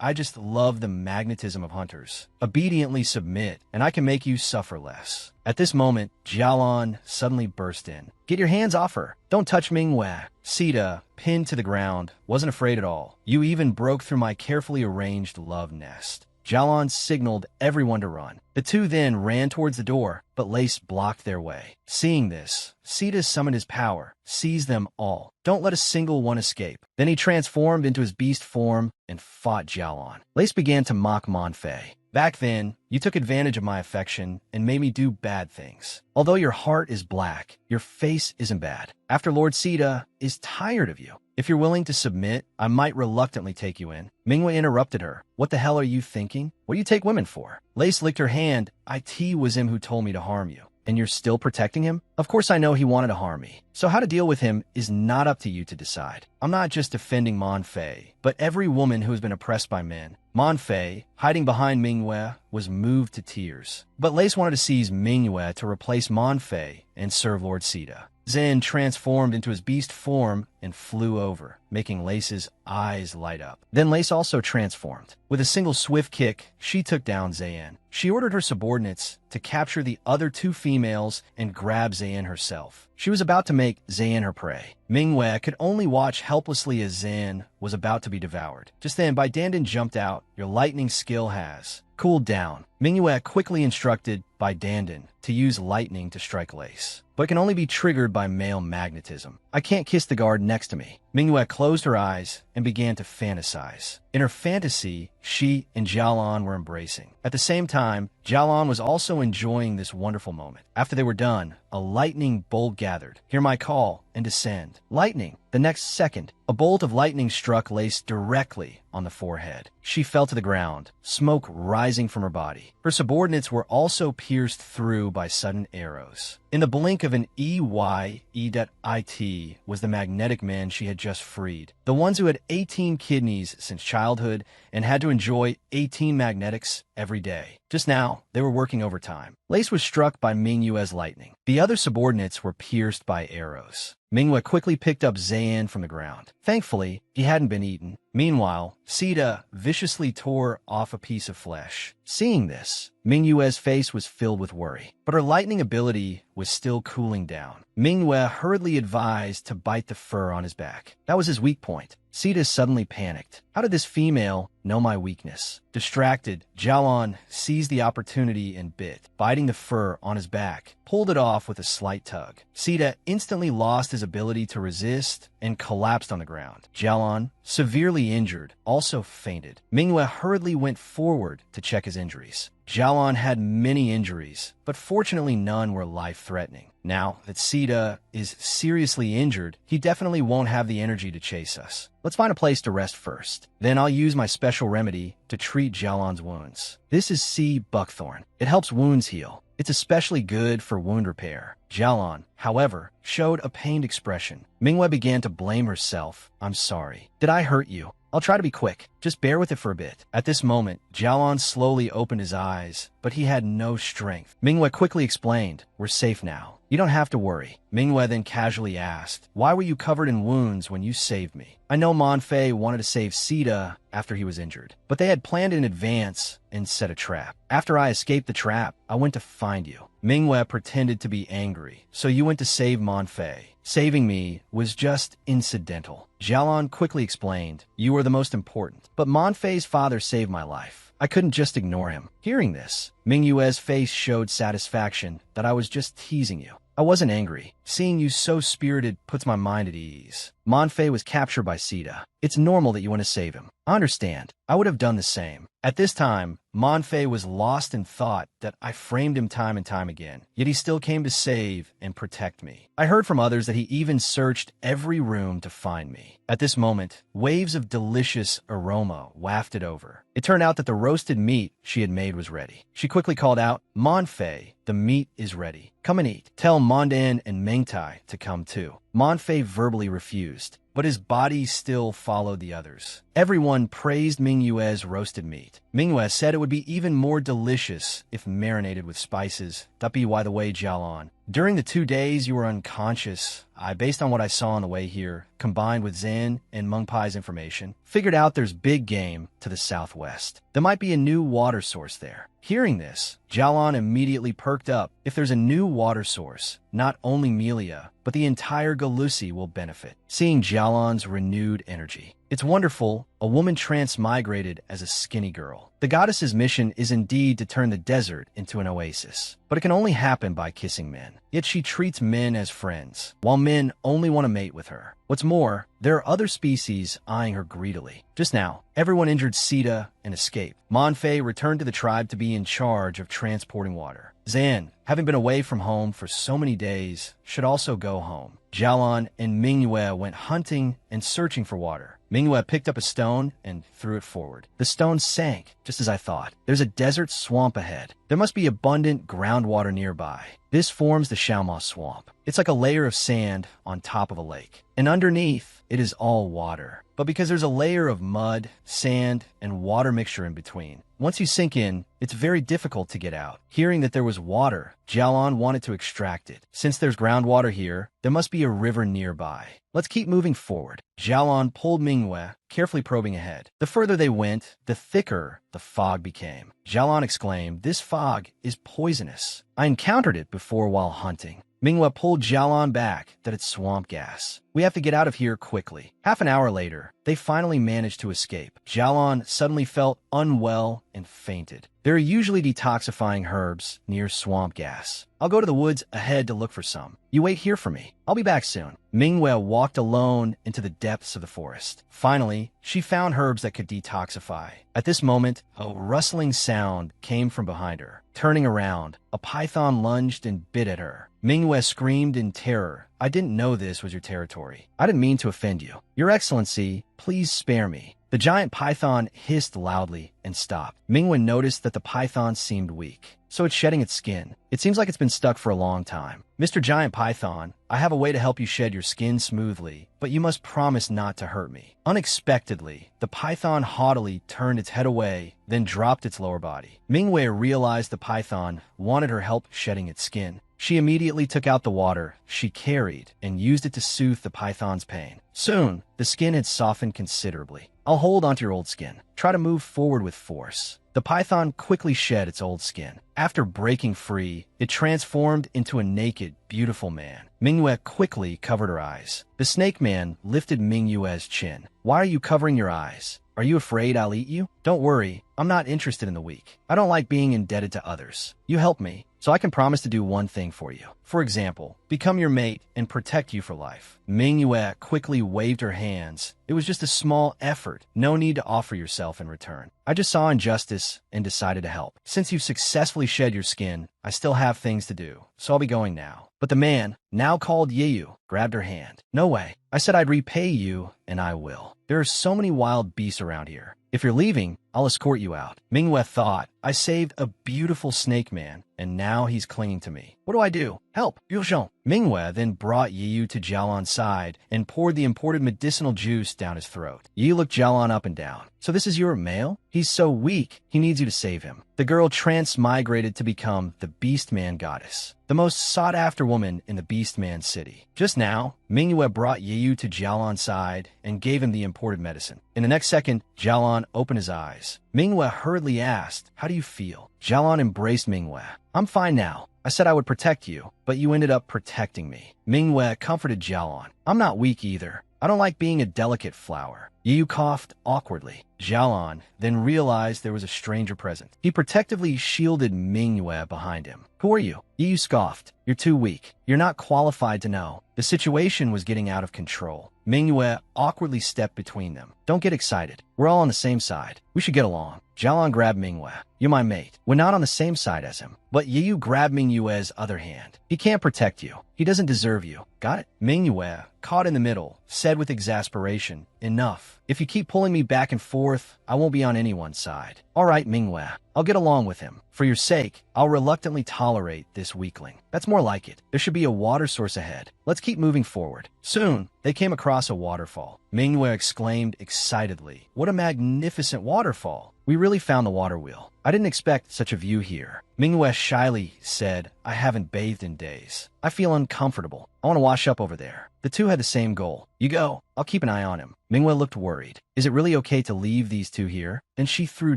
I just love the magnetism of hunters. Obediently submit, and I can make you suffer less. At this moment, Jialon suddenly burst in. Get your hands off her. Don't touch Mingwe. Sita, pinned to the ground, wasn't afraid at all. You even broke through my carefully arranged love nest. Jialon signaled everyone to run. The 2 then ran towards the door, but Lace blocked their way. Seeing this, Sita summoned his power, seized them all. Don't let a single one escape. Then he transformed into his beast form and fought Jialon. Lace began to mock Monfei. Back then, you took advantage of my affection and made me do bad things. Although your heart is black, your face isn't bad. After Lord Sita is tired of you. If you're willing to submit, I might reluctantly take you in. Manhwa interrupted her. What the hell are you thinking? What do you take women for? Lace licked her hand. It was him who told me to harm you. And you're still protecting him? Of course I know he wanted to harm me. So how to deal with him is not up to you to decide. I'm not just defending Mon Fei, but every woman who has been oppressed by men. Mon Fei, hiding behind Manhwa, was moved to tears. But Lace wanted to seize Manhwa to replace Mon Fei and serve Lord Sita. Zen transformed into his beast form and flew over, making Lace's eyes light up. Then Lace also transformed. With a single swift kick, she took down Zayn. She ordered her subordinates to capture the other two females and grab Zayn herself. She was about to make Zayn her prey. Manhwa could only watch helplessly as Zayn was about to be devoured. Just then, Bai Dandan jumped out. Your lightning skill has cooled down. Manhwa quickly instructed Bai Dandan to use lightning to strike Lace, but can only be triggered by male magnetism. I can't kiss the guard next to me. Manhwa closed her eyes and began to fantasize. In her fantasy, she and Jialan were embracing. At the same time, Jialan was also enjoying this wonderful moment. After they were done, a lightning bolt gathered. Hear my call and descend. Lightning. The next second, a bolt of lightning struck Lace directly on the forehead. She fell to the ground, smoke rising from her body. Her subordinates were also pierced through by sudden arrows. In the blink of an EYE.IT was the magnetic men she had just freed. The ones who had 18 kidneys since childhood and had to enjoy 18 magnetics every day. Just now, they were working overtime. Lace was struck by Manhwa's lightning. The other subordinates were pierced by arrows. Manhwa quickly picked up Zayn from the ground. Thankfully, he hadn't been eaten. Meanwhile, Sita viciously tore off a piece of flesh. Seeing this, Manhwa's face was filled with worry, but her lightning ability was still cooling down. Manhwa hurriedly advised to bite the fur on his back. That was his weak point. Sita suddenly panicked. How did this female know my weakness? Distracted, Jialan seized the opportunity and bit, biting the fur on his back, pulled it off with a slight tug. Sita instantly lost his ability to resist and collapsed on the ground. Jialan, severely injured, also fainted. Manhwa hurriedly went forward to check his injuries. Jialan had many injuries, but fortunately none were life-threatening. Now that Sita is seriously injured, he definitely won't have the energy to chase us. Let's find a place to rest first. Then I'll use my special remedy to treat Jialan's wounds. This is sea buckthorn. It helps wounds heal. It's especially good for wound repair. Jialan, however, showed a pained expression. Manhwa began to blame herself. I'm sorry. Did I hurt you? I'll try to be quick. Just bear with it for a bit. At this moment, Jialan slowly opened his eyes, but he had no strength. Manhwa quickly explained, we're safe now. You don't have to worry. Manhwa then casually asked, why were you covered in wounds when you saved me? I know Mon Fei wanted to save Sita after he was injured, but they had planned in advance and set a trap. After I escaped the trap, I went to find you. Manhwa pretended to be angry, so you went to save Mon Fei. Saving me was just incidental. Jialan quickly explained, you were the most important, but Mon Fei's father saved my life. I couldn't just ignore him. Hearing this, Manhwa's face showed satisfaction that I was just teasing you. I wasn't angry. Seeing you so spirited puts my mind at ease. Mon Fei was captured by Sita. It's normal that you want to save him. I understand. I would have done the same. At this time, Mon Fei was lost in thought that I framed him time and time again, yet he still came to save and protect me. I heard from others that he even searched every room to find me. At this moment, waves of delicious aroma wafted over. It turned out that the roasted meat she had made was ready. She quickly called out, Mon Fei, the meat is ready. Come and eat. Tell Mondan and Mengtai to come too. Mon Fei verbally refused, but his body still followed the others. Everyone praised Manhwa's roasted meat. Manhwa said it would be even more delicious if marinated with spices. That be why the way, Jialan. During the 2 days you were unconscious, based on what I saw on the way here, combined with Zen and Meng Pai's information, figured out there's big game to the southwest. There might be a new water source there. Hearing this, Jialan immediately perked up. If there's a new water source, not only Melia, but the entire Galusi will benefit. seeing Jialan's renewed energy. It's wonderful, a woman transmigrated as a skinny girl. The goddess's mission is indeed to turn the desert into an oasis, but it can only happen by kissing men. Yet she treats men as friends, while men only want to mate with her. What's more, there are other species eyeing her greedily. Just now, everyone injured Sita and escaped. Manfei returned to the tribe to be in charge of transporting water. Zan, having been away from home for so many days, should also go home. Jialan and Mingyue went hunting and searching for water. Mingyue picked up a stone and threw it forward. The stone sank, just as I thought. There's a desert swamp ahead. There must be abundant groundwater nearby. This forms the Xiaoma Swamp. It's like a layer of sand on top of a lake. And underneath, it is all water. But because there's a layer of mud, sand, and water mixture in between, once you sink in, it's very difficult to get out. Hearing that there was water, Jialan wanted to extract it. Since there's groundwater here, there must be a river nearby. Let's keep moving forward. Jialan pulled Mingyue, carefully probing ahead. The further they went, the thicker the fog became. Jialan exclaimed, "This fog is poisonous. I encountered it before while hunting." Mingyue pulled Jialan back that it's swamp gas. We have to get out of here quickly. Half an hour later, they finally managed to escape. Jialan suddenly felt unwell and fainted. There are usually detoxifying herbs near swamp gas. I'll go to the woods ahead to look for some. You wait here for me. I'll be back soon. Mingyue walked alone into the depths of the forest. Finally, she found herbs that could detoxify. At this moment, a rustling sound came from behind her. Turning around, a python lunged and bit at her. Mingyue screamed in terror. "I didn't know this was your territory. I didn't mean to offend you. Your Excellency, please spare me." The giant python hissed loudly and stopped. Mingyue noticed that the python seemed weak, so it's shedding its skin. It seems like it's been stuck for a long time. "Mr. Giant Python, I have a way to help you shed your skin smoothly, but you must promise not to hurt me." Unexpectedly, the python haughtily turned its head away, then dropped its lower body. Mingyue realized the python wanted her help shedding its skin. She immediately took out the water she carried and used it to soothe the python's pain. Soon, the skin had softened considerably. "I'll hold onto your old skin. Try to move forward with force." The python quickly shed its old skin. After breaking free, it transformed into a naked, beautiful man. Mingyue quickly covered her eyes. The snake man lifted Mingyue's chin. "Why are you covering your eyes? Are you afraid I'll eat you?" "Don't worry, I'm not interested in the weak. I don't like being indebted to others. You help me, so I can promise to do one thing for you. For example, become your mate and protect you for life." Mingyue quickly waved her hands. "It was just a small effort. No need to offer yourself in return. I just saw injustice and decided to help. Since you've successfully shed your skin, I still have things to do, so I'll be going now." But the man, now called Yeyu, grabbed her hand. "No way. I said I'd repay you, and I will. There are so many wild beasts around here. If you're leaving, I'll escort you out." Mingyue thought, "I saved a beautiful snake man, and now he's clinging to me. What do I do? Help, Yuzhong." Mingyue then brought Yeyu to Jialan's side and poured the imported medicinal juice down his throat. Yeyu looked Jialan up and down. "So this is your male? He's so weak, he needs you to save him." The girl transmigrated to become the Beastman goddess, the most sought-after woman in the Beastman city. Just now, Mingyue brought Yeyu to Jialan's side and gave him the imported medicine. In the next second, Jialan opened his eyes. Mingyue hurriedly asked, "How do you feel?" Jialan embraced Mingyue. "I'm fine now. I said I would protect you, but you ended up protecting me." Mingyue comforted Jialan. "I'm not weak either. I don't like being a delicate flower." Yeyu coughed awkwardly. Jialan then realized there was a stranger present. He protectively shielded Mingyue behind him. "Who are you?" Yeyu scoffed. "You're too weak. You're not qualified to know." The situation was getting out of control. Mingyue awkwardly stepped between them. "Don't get excited. We're all on the same side. We should get along." Jialan grabbed Mingyue. "You're my mate. We're not on the same side as him." But Yeyu grabbed Mingyue's other hand. "He can't protect you. He doesn't deserve you. Got it?" Mingyue, caught in the middle, said with exasperation, "Enough. If you keep pulling me back and forth, I won't be on anyone's side." "All right, Mingyue. I'll get along with him. For your sake, I'll reluctantly tolerate this weakling." "That's more like it. There should be a water source ahead. Let's keep moving forward." Soon, they came across a waterfall. Mingyue exclaimed excitedly, "What a magnificent waterfall! We really found the water wheel." I didn't expect such a view here. Manhwa shyly said, I haven't bathed in days. I feel uncomfortable. I want to wash up over there. The two had the same goal. You go. I'll keep an eye on him. Manhwa looked worried. Is it really okay to leave these two here? Then she threw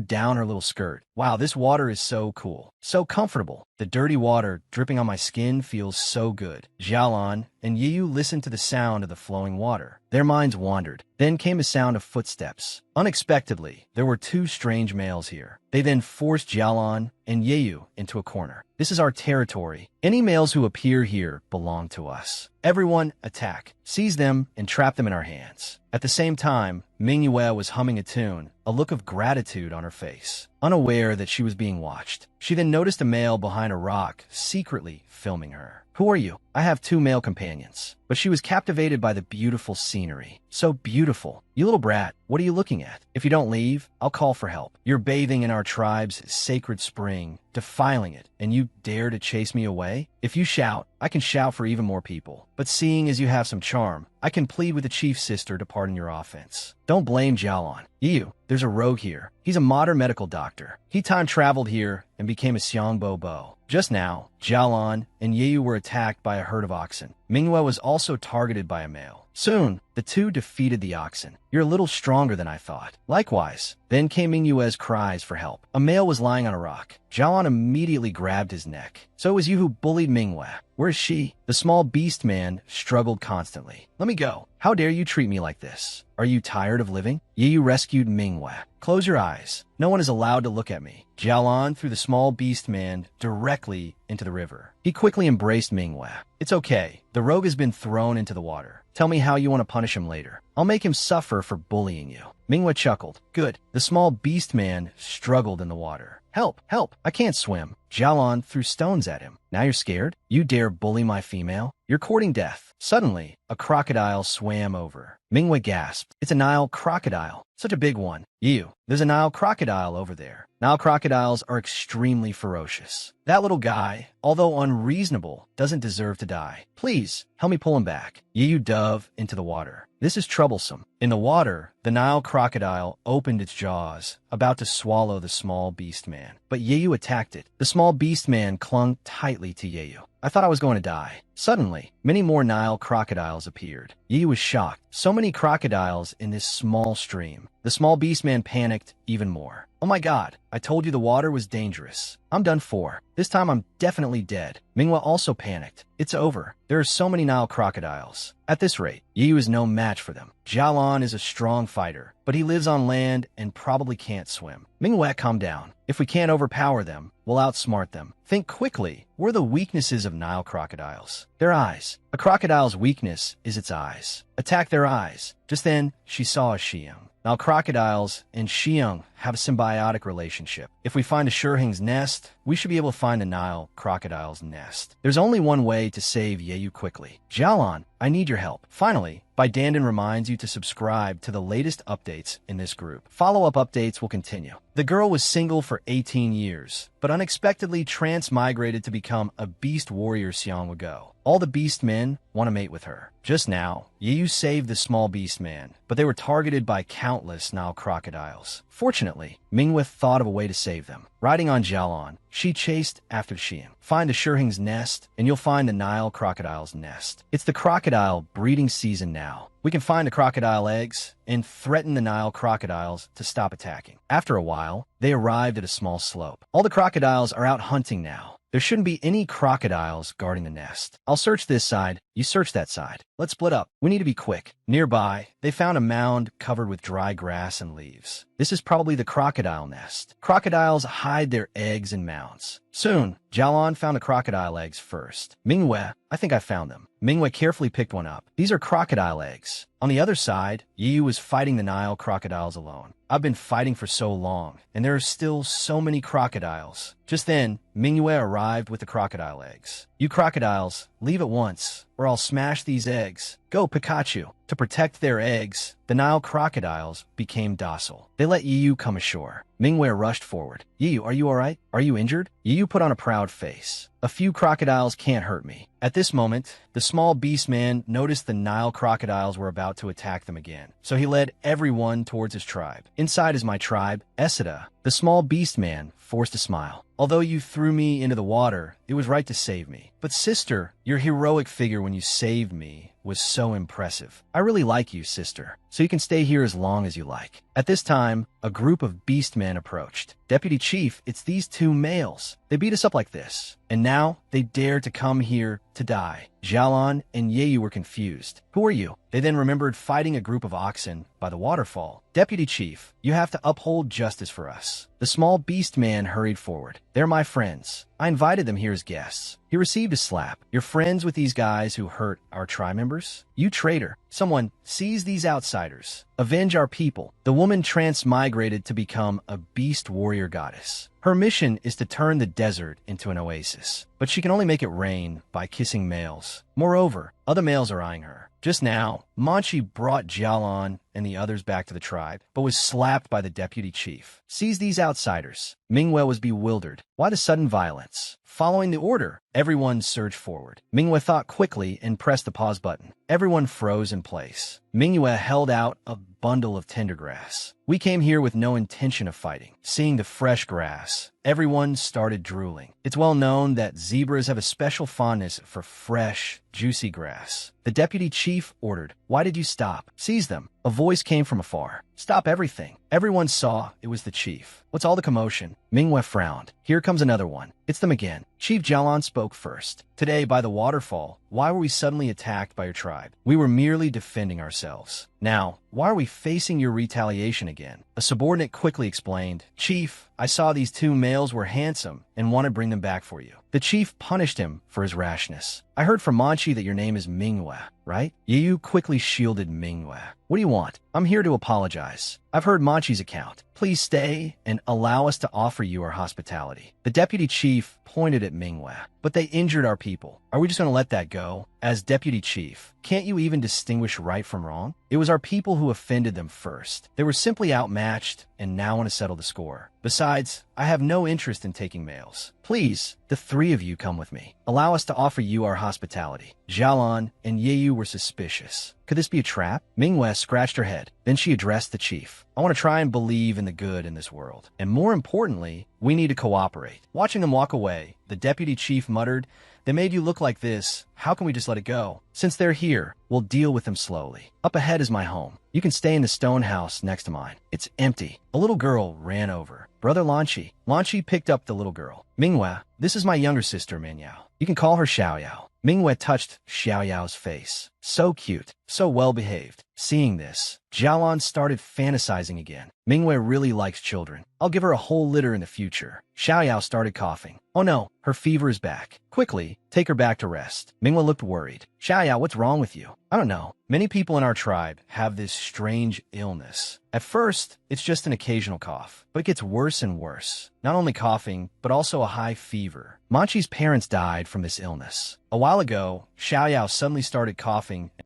down her little skirt. Wow, this water is so cool. So comfortable. The dirty water dripping on my skin feels so good. Xiaolan and Yiyu listened to the sound of the flowing water. Their minds wandered. Then came a sound of footsteps. Unexpectedly, there were two strange males here. They then forced Xiaolan and Yiyu into a corner. This is our territory. Any males who appear here belong to us. Everyone attack. Seize them and trap them in our hands. At the same time, Manhwa was humming a tune, a look of gratitude on her face, unaware that she was being watched. She then noticed a male behind a rock, secretly filming her. Who are you? I have two male companions. But she was captivated by the beautiful scenery. So beautiful. You little brat, what are you looking at? If you don't leave, I'll call for help. You're bathing in our tribe's sacred spring, defiling it, and you dare to chase me away? If you shout, I can shout for even more people. But seeing as you have some charm, I can plead with the chief's sister to pardon your offense. Don't blame Xiaolan. You, there's a rogue here. He's a modern medical doctor. He time-traveled here and became a Xiangbo Bo. Just now, Xiaolan and Yiyu were attacked by a herd of oxen. Manhwa was also targeted by a male. Soon, the two defeated the oxen. You're a little stronger than I thought. Likewise. Then came Manhwa's cries for help. A male was lying on a rock. Xiaolan immediately grabbed his neck. So it was you who bullied Manhwa. Where is she? The small beast man struggled constantly. Let me go. How dare you treat me like this? Are you tired of living? Yiyu rescued Manhwa. Close your eyes. No one is allowed to look at me. Xiaolan threw the small beast man directly into the river. He quickly embraced Manhwa. It's okay. The rogue has been thrown into the water. Tell me how you want to punish him later. I'll make him suffer for bullying you. Manhwa chuckled. Good. The small beast man struggled in the water. Help! Help! I can't swim. Xiaolan threw stones at him. Now you're scared? You dare bully my female? You're courting death. Suddenly, a crocodile swam over. Manhwa gasped. It's a Nile crocodile. Such a big one. There's a Nile crocodile over there. Nile crocodiles are extremely ferocious. That little guy, although unreasonable, doesn't deserve to die. Please, help me pull him back. Yiyu dove into the water. This is troublesome. In the water, the Nile crocodile opened its jaws, about to swallow the small beast man. But Yiyu attacked it. The small beast man clung tightly to Yiyu. I thought I was going to die. Suddenly, many more Nile crocodiles appeared. Yiyu was shocked. So many crocodiles in this small stream. The small beast man panicked even more. Oh my god, I told you the water was dangerous. I'm done for. This time I'm definitely dead. Manhwa also panicked. It's over. There are so many Nile crocodiles. At this rate, Yiyu is no match for them. Xiaolan is a strong fighter, but he lives on land and probably can't swim. Manhwa, calm down. If we can't overpower them, we'll outsmart them. Think quickly. What are the weaknesses of Nile crocodiles? Their eyes. A crocodile's weakness is its eyes. Attack their eyes. Just then, she saw a Xiang. Now, crocodiles and Xiang have a symbiotic relationship. If we find a Shurhing's nest, we should be able to find the Nile crocodile's nest. There's only one way to save Yiyu quickly. Xiaolan, I need your help. Finally, Dandan reminds you to subscribe to the latest updates in this group. Follow-up updates will continue. The girl was single for 18 years, but unexpectedly transmigrated to become a beast warrior Xiang ago. All the beast men want to mate with her. Just now, Yiyu saved the small beast man, but they were targeted by countless Nile crocodiles. Fortunately, Manhwa thought of a way to save them. Riding on Xiaolan, she chased after Xiang. Find a Shurhing's nest, and you'll find the Nile crocodile's nest. It's the crocodile breeding season now. We can find the crocodile eggs and threaten the Nile crocodiles to stop attacking. After a while, they arrived at a small slope. All the crocodiles are out hunting now. There shouldn't be any crocodiles guarding the nest. I'll search this side, you search that side. Let's split up. We need to be quick. Nearby, they found a mound covered with dry grass and leaves. This is probably the crocodile nest. Crocodiles hide their eggs in mounds. Soon, Xiaolan found the crocodile eggs first. Manhwa, I think I found them. Manhwa carefully picked one up. These are crocodile eggs. On the other side, Yiyu was fighting the Nile crocodiles alone. I've been fighting for so long, and there are still so many crocodiles. Just then, Manhwa arrived with the crocodile eggs. You crocodiles, leave at once, or I'll smash these eggs. Go, Pikachu. To protect their eggs, the Nile crocodiles became docile. They let Yu come ashore. Mingwe rushed forward. Yu, are you alright? Are you injured? Yu put on a proud face. A few crocodiles can't hurt me. At this moment, the small beast man noticed the Nile crocodiles were about to attack them again. So he led everyone towards his tribe. Inside is my tribe, Esida. The small beast man forced a smile. Although you threw me into the water, it was right to save me. But sister, your heroic figure when you saved me was so impressive. I really like you, sister, so you can stay here as long as you like. At this time, a group of beastmen approached. Deputy Chief, it's these two males. They beat us up like this, and now they dare to come here to die. Xiaolon and Yeyu were confused. Who are you? They then remembered fighting a group of oxen by the waterfall. Deputy Chief, you have to uphold justice for us. The small beast man hurried forward. They're my friends. I invited them here as guests. He received a slap. You're friends with these guys who hurt our tribe members? You traitor. Someone, seize these outsiders. Avenge our people. The woman transmigrated to become a beast warrior goddess. Her mission is to turn the desert into an oasis, but she can only make it rain by kissing males. Moreover, other males are eyeing her. Just now, Manchi brought Jialan and the others back to the tribe, but was slapped by the deputy chief. Seize these outsiders. Mingwe was bewildered. Why the sudden violence? Following the order, everyone surged forward. Mingwe thought quickly and pressed the pause button. Everyone froze in place. Mingwe held out a bundle of tender grass. We came here with no intention of fighting. Seeing the fresh grass, everyone started drooling. It's well known that zebras have a special fondness for fresh, juicy grass. The deputy chief ordered, "Why did you stop? Seize them." A voice came from afar. "Stop everything." Everyone saw it was the chief. What's all the commotion? Mingwe frowned. Here comes another one. It's them again. Chief Jialan spoke first. Today, by the waterfall, why were we suddenly attacked by your tribe? We were merely defending ourselves. Now, why are we facing your retaliation again? A subordinate quickly explained, Chief, I saw these two males were handsome and want to bring them back for you. The chief punished him for his rashness. I heard from Manchi that your name is Mingwe, right? Yu quickly shielded Mingwe. What do you want? I'm here to apologize. I've heard Manchi's account. Please stay and allow us to offer you our hospitality. The deputy chief pointed at Mingwe. But they injured our people. Are we just going to let that go? As deputy chief, can't you even distinguish right from wrong? It was our people who offended them first. They were simply outmatched and now want to settle the score. Besides, I have no interest in taking males. Please, the three of you come with me. Allow us to offer you our hospitality. Jialan and Yeyu were suspicious. Could this be a trap? Mingwe scratched her head. Then she addressed the chief. I want to try and believe in the good in this world. And more importantly, we need to cooperate. Watching them walk away, the deputy chief muttered, They made you look like this. How can we just let it go? Since they're here, we'll deal with them slowly. Up ahead is my home. You can stay in the stone house next to mine. It's empty. A little girl ran over. Brother Lanchi. Lanchi picked up the little girl. Mingwe, this is my younger sister, Minyao. You can call her Xiaoyao. Mingwe touched Xiaoyao's face. So cute, so well-behaved. Seeing this, Jialan started fantasizing again. Mingwe really likes children. I'll give her a whole litter in the future. Xiaoyao started coughing. Oh no, her fever is back. Quickly, take her back to rest. Mingwe looked worried. Xiaoyao, what's wrong with you? I don't know. Many people in our tribe have this strange illness. At first, it's just an occasional cough, but it gets worse and worse. Not only coughing, but also a high fever. Manchi's parents died from this illness. A while ago, Xiaoyao suddenly started coughing